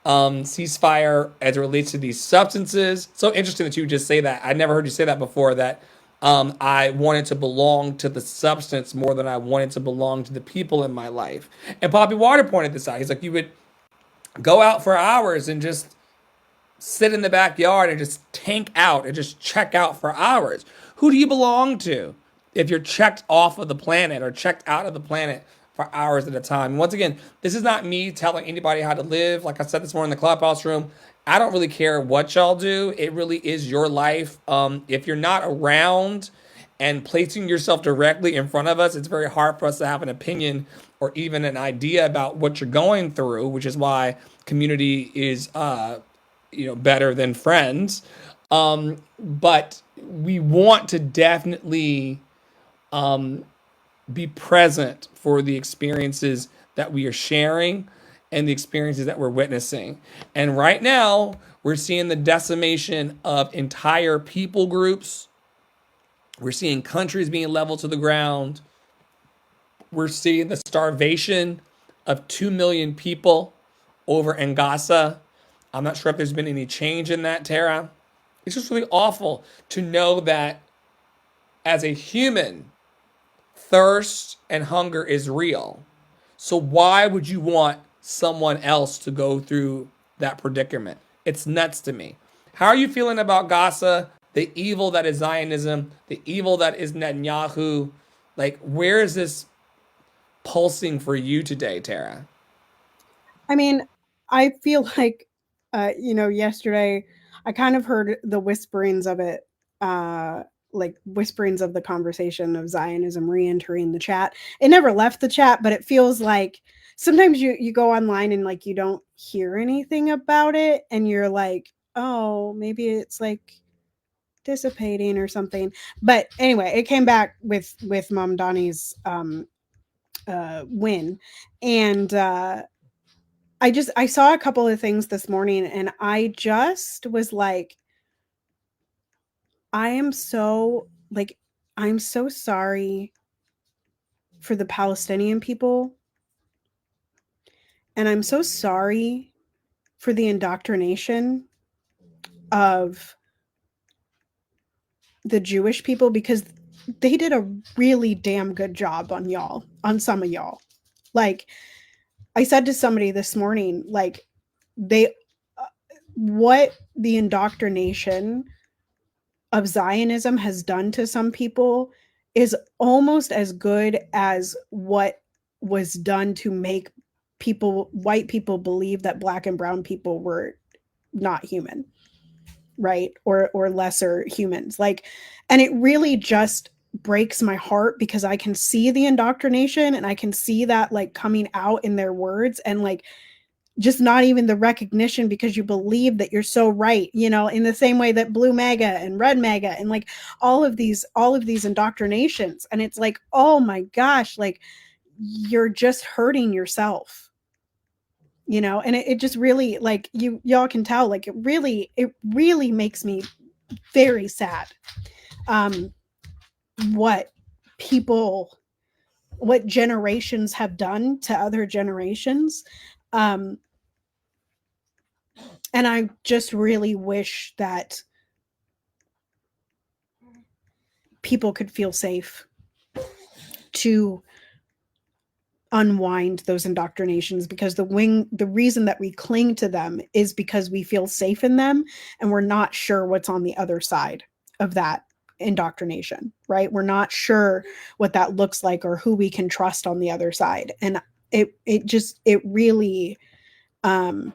ceasefire as it relates to these substances. So interesting that you just say that. I never heard you say that before, that I wanted to belong to the substance more than I wanted to belong to the people in my life. And Poppy Water pointed this out. He's like, you would go out for hours and just sit in the backyard and just tank out and just check out for hours. Who do you belong to if you're checked off of the planet or checked out of the planet for hours at a time? And once again, this is not me telling anybody how to live. Like I said this morning in the clubhouse room, I don't really care what y'all do. It really is your life. If you're not around and placing yourself directly in front of us, it's very hard for us to have an opinion or even an idea about what you're going through, which is why community is better than friends. But we want to definitely be present for the experiences that we are sharing and the experiences that we're witnessing. And right now, we're seeing the decimation of entire people groups. We're seeing countries being leveled to the ground. We're seeing the starvation of 2 million people over in Gaza. I'm not sure if there's been any change in that, Tara. It's just really awful to know that as a human, thirst and hunger is real. So why would you want someone else to go through that predicament? It's nuts to me. How are you feeling about Gaza, the evil that is Zionism, the evil that is Netanyahu? Like, where is this pulsing for you today, Tara? I mean, I feel like, yesterday I kind of heard the whisperings of it, like whisperings of the conversation of Zionism re-entering the chat. It never left the chat, but it feels like sometimes you go online and like you don't hear anything about it, and you're like, oh, maybe it's like dissipating or something. But anyway, it came back with Mom Donnie's win, and I saw a couple of things this morning, and I just was like, I am so like, I'm so sorry for the Palestinian people, and I'm so sorry for the indoctrination of the Jewish people, because they did a really damn good job on some of y'all. Like, I said to somebody this morning, like, they, what the indoctrination of Zionism has done to some people is almost as good as what was done to make white people believe that black and brown people were not human, right? Or lesser humans. Like, and it really just breaks my heart, because I can see the indoctrination and I can see that, like, coming out in their words, and like just not even the recognition, because you believe that you're so right, in the same way that blue MAGA and red MAGA and like all of these indoctrinations. And it's like, oh my gosh, like, you're just hurting yourself, and it just really, like, y'all can tell, like, it really makes me very sad, what generations have done to other generations. And I just really wish that people could feel safe to unwind those indoctrinations, because the reason that we cling to them is because we feel safe in them, and we're not sure what's on the other side of that indoctrination, right? We're not sure what that looks like or who we can trust on the other side. And it really, to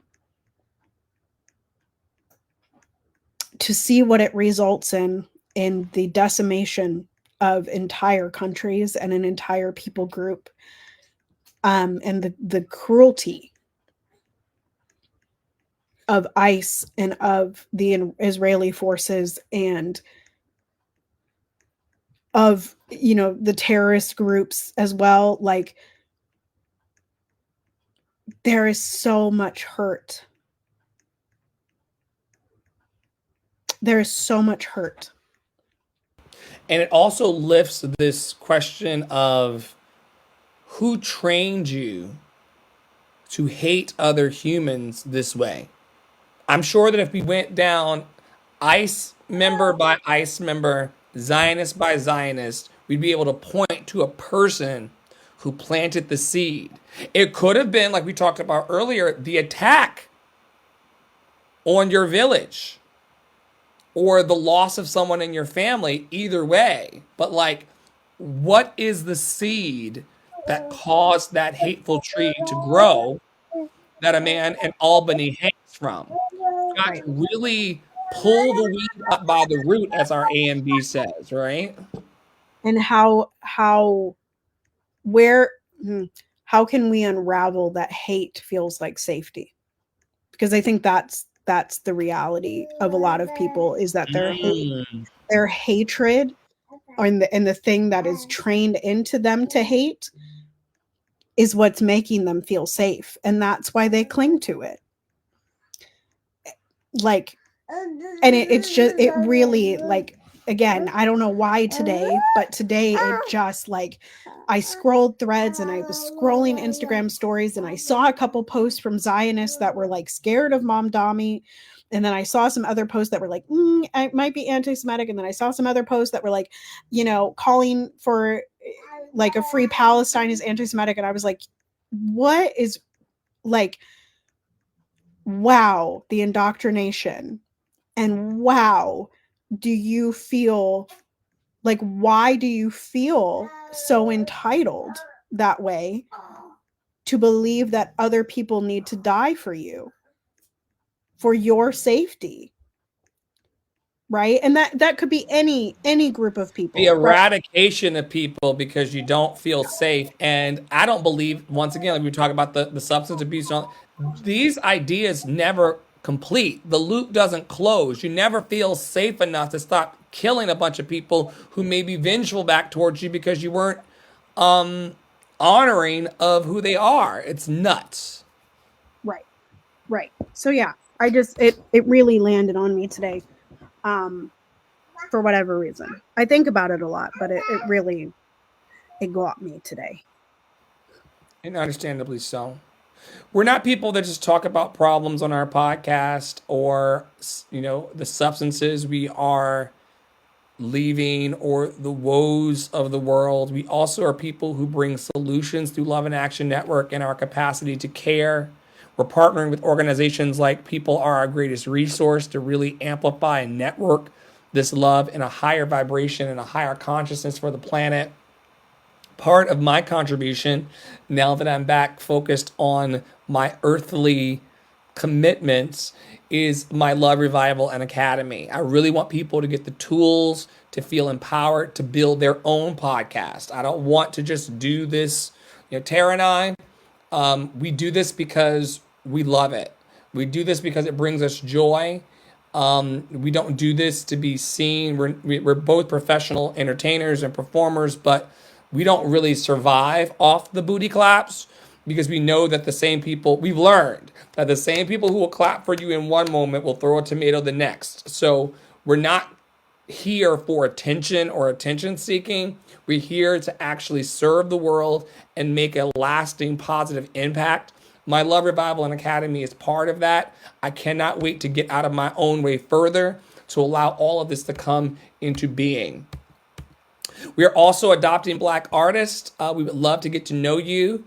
see what it results in the decimation of entire countries and an entire people group, and the cruelty of ICE and of the Israeli forces, and of the terrorist groups as well. Like, there is so much hurt. There is so much hurt. And it also lifts this question of who trained you to hate other humans this way. I'm sure that if we went down ICE member by ICE member, Zionist by Zionist, we'd be able to point to a person who planted the seed. It could have been, like we talked about earlier, the attack on your village or the loss of someone in your family, either way. But like, what is the seed that caused that hateful tree to grow that a man in Albany hangs from? You got Right. to really pull the weed up by the root, as our AMB says, right? And where how can we unravel that hate feels like safety? Because I think that's the reality of a lot of people, is that their hatred, and the thing that is trained into them to hate, is what's making them feel safe, and that's why they cling to it. Like, and it really, like, again, I don't know why today, but today it just, like, I scrolled threads and I was scrolling Instagram stories, and I saw a couple posts from Zionists that were like scared of Mom Dami. And then I saw some other posts that were like, it might be anti-Semitic. And then I saw some other posts that were like, calling for like a free Palestine is anti-Semitic. And I was like, what is, like, wow, the indoctrination. And wow, do you feel like, why do you feel so entitled that way to believe that other people need to die for you, for your safety? Right? And that could be any group of people. The eradication of people because you don't feel safe. And I don't believe, once again, like we talk about the substance abuse, these ideas never complete. The loop doesn't close. You never feel safe enough to stop killing a bunch of people who may be vengeful back towards you because you weren't honoring of who they are. It's nuts. Right. So yeah, I just, it really landed on me today. For whatever reason. I think about it a lot, but it really, it got me today. And understandably so. We're not people that just talk about problems on our podcast or, the substances we are leaving or the woes of the world. We also are people who bring solutions through Love in Action Network and our capacity to care. We're partnering with organizations like People Are Our Greatest Resource to really amplify and network this love in a higher vibration and a higher consciousness for the planet. Part of my contribution, now that I'm back focused on my earthly commitments, is my Love Revival and Academy. I really want people to get the tools to feel empowered to build their own podcast. I don't want to just do this. Tara and I, we do this because we love it. We do this because it brings us joy. We don't do this to be seen. We're both professional entertainers and performers, but we don't really survive off the booty claps because we know that we've learned that the same people who will clap for you in one moment will throw a tomato the next. So we're not here for attention or attention seeking. We're here to actually serve the world and make a lasting positive impact. My Love Revival and Academy is part of that. I cannot wait to get out of my own way further to allow all of this to come into being. We are also adopting Black artists. We would love to get to know you.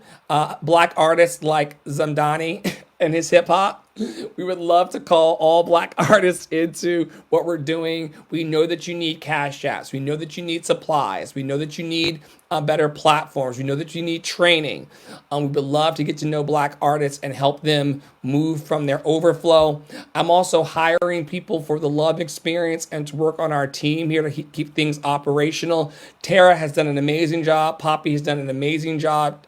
Black artists like Zamdani and his hip hop. We would love to call all Black artists into what we're doing. We know that you need cash apps. We know that you need supplies. We know that you need better platforms. We know that you need training. We would love to get to know Black artists and help them move from their overflow. I'm also hiring people for the Love Experience and to work on our team here to keep things operational. Tara has done an amazing job. Poppy has done an amazing job.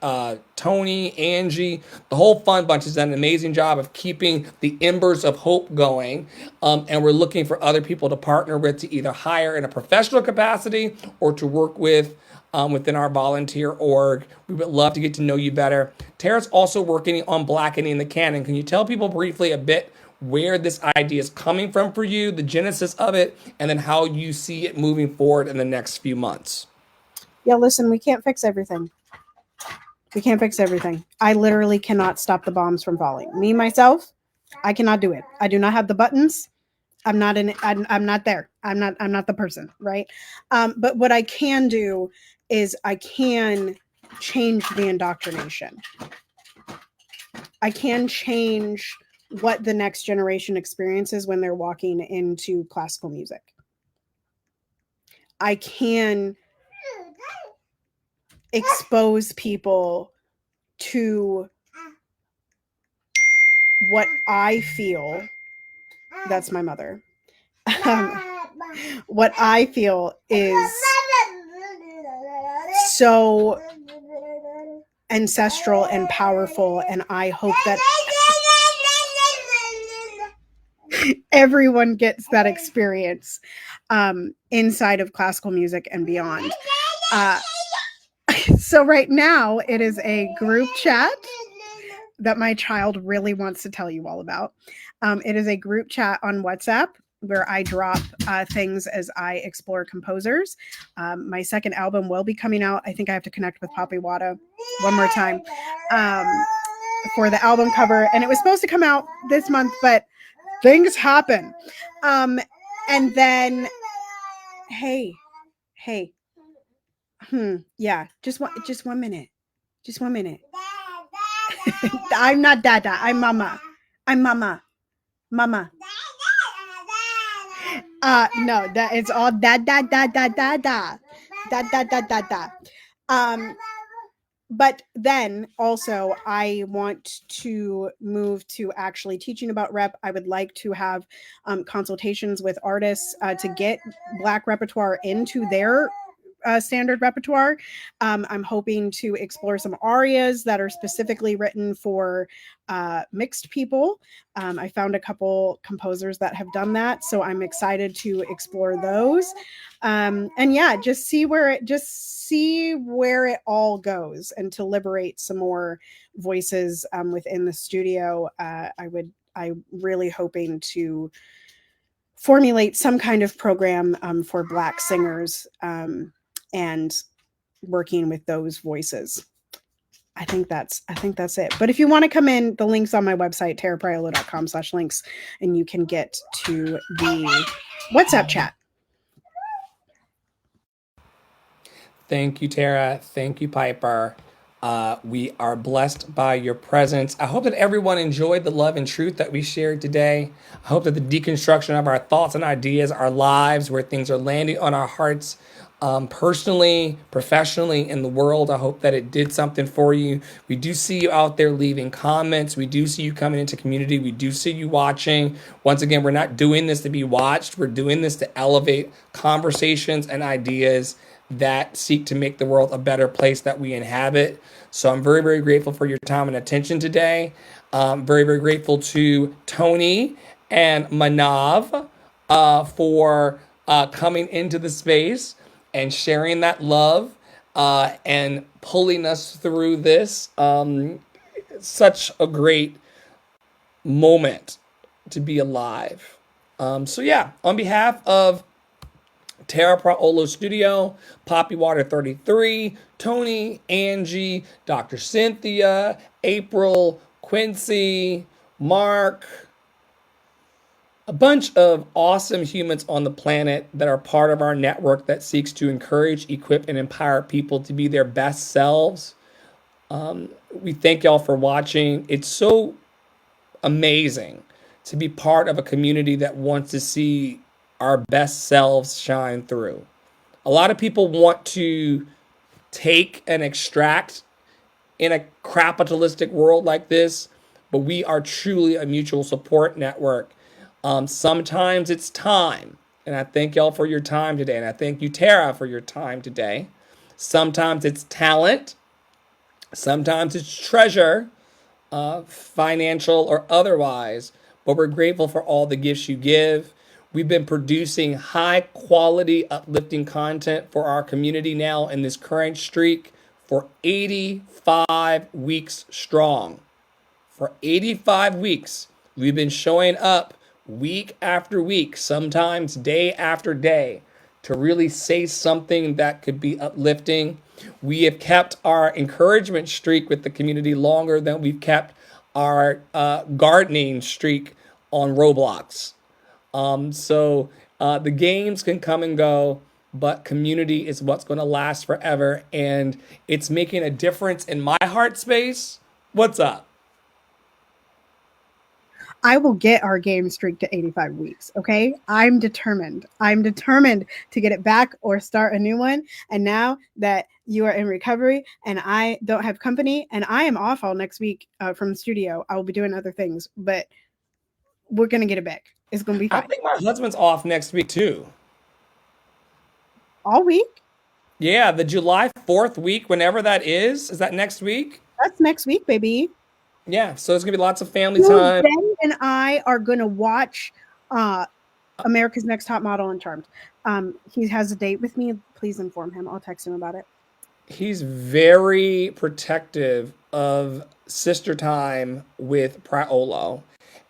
Tony, Angie, the whole fun bunch has done an amazing job of keeping the embers of hope going. And we're looking for other people to partner with to either hire in a professional capacity or to work with within our volunteer org. We would love to get to know you better. Tara's also working on blackening the canon. Can you tell people briefly a bit where this idea is coming from for you, the genesis of it, and then how you see it moving forward in the next few months? Yeah, listen, we can't fix everything. We can't fix everything. I literally cannot stop the bombs from falling. Me, myself, I cannot do it. I do not have the buttons. I'm not in it. I'm not there. I'm not the person, right? But what I can do is I can change the indoctrination. I can change what the next generation experiences when they're walking into classical music. I can expose people to what I feel. That's my mother. What I feel is so ancestral and powerful, and I hope that everyone gets that experience inside of classical music and beyond. So right now it is a group chat that my child really wants to tell you all about. It is a group chat on WhatsApp where I drop things as I explore composers. My second album will be coming out. I think I have to connect with Poppy Wada one more time for the album cover. And it was supposed to come out this month, but things happen. And then, hey. Yeah, just one minute. Just 1 minute. I'm not Dada. I'm Mama. Mama. No, that it's all da. But then also I want to move to actually teaching about rep. I would like to have consultations with artists to get Black repertoire into their standard repertoire. I'm hoping to explore some arias that are specifically written for mixed people. I found a couple composers that have done that, so I'm excited to explore those. And yeah, just see where it all goes, and to liberate some more voices within the studio. I'm really hoping to formulate some kind of program for Black singers and working with those voices. I think that's it. But if you want to come in, the link's on my website, tarapriolo.com/links, and you can get to the WhatsApp chat. Thank you, Tara. Thank you, Piper. We are blessed by your presence. I hope that everyone enjoyed the love and truth that we shared today. I hope that the deconstruction of our thoughts and ideas, our lives, where things are landing on our hearts, personally, professionally, in the world, I hope that it did something for you. We do see you out there leaving comments. We do see you coming into community. We do see you watching. Once again, we're not doing this to be watched. We're doing this to elevate conversations and ideas that seek to make the world a better place that we inhabit. So I'm very, very grateful for your time and attention today. Very, very grateful to Tony and Manav for coming into the space and sharing that love and pulling us through this. Such a great moment to be alive. So yeah, on behalf of Tara Praolo Studio, Poppy Water 33, Tony, Angie, Dr. Cynthia, April, Quincy, Mark, a bunch of awesome humans on the planet that are part of our network that seeks to encourage, equip, and empower people to be their best selves. We thank y'all for watching. It's so amazing to be part of a community that wants to see our best selves shine through. A lot of people want to take and extract in a capitalistic world like this, but we are truly a mutual support network. Sometimes it's time, and I thank y'all for your time today, and I thank you, Tara, for your time today. Sometimes it's talent, sometimes it's treasure, financial or otherwise, but we're grateful for all the gifts you give. We've been producing high quality, uplifting content for our community now in this current streak for 85 weeks strong. For 85 weeks, we've been showing up week after week, sometimes day after day, to really say something that could be uplifting. We have kept our encouragement streak with the community longer than we've kept our gardening streak on Roblox. So the games can come and go, but community is what's going to last forever, and it's making a difference in my heart space. What's up? I will get our game streak to 85 weeks. Okay. I'm determined. I'm determined to get it back or start a new one. And now that you are in recovery and I don't have company and I am off all next week from the studio, I will be doing other things, but we're going to get it back. It's going to be I fine. think my husband's off next week too. All week? Yeah, the July 4th week, whenever that is that next week? That's next week, baby. Yeah, so it's going to be lots of family time. Ben and I are going to watch America's Next Top Model and Charmed. He has a date with me. Please inform him. I'll text him about it. He's very protective of sister time with Praolo,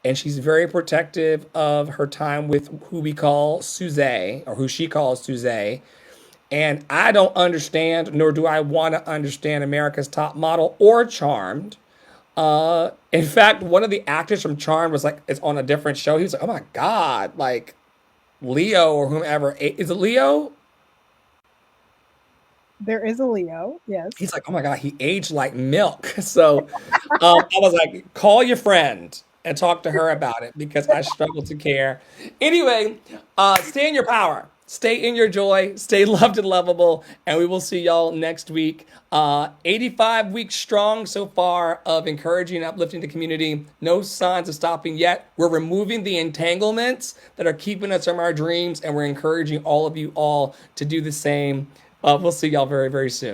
and she's very protective of her time with who we call Suze, or who she calls Suze. And I don't understand, nor do I want to understand America's Top Model or Charmed. In fact, one of the actors from Charmed was like, it's on a different show. He was like, oh my God, like Leo or whomever. Is it Leo? There is a Leo, yes. He's like, oh my God, he aged like milk. So I was like, call your friend and talk to her about it because I struggle to care. Anyway, stay in your power. Stay in your joy. Stay loved and lovable. And we will see y'all next week. 85 weeks strong so far of encouraging and uplifting the community. No signs of stopping yet. We're removing the entanglements that are keeping us from our dreams. And we're encouraging all of you all to do the same. We'll see y'all very, very soon.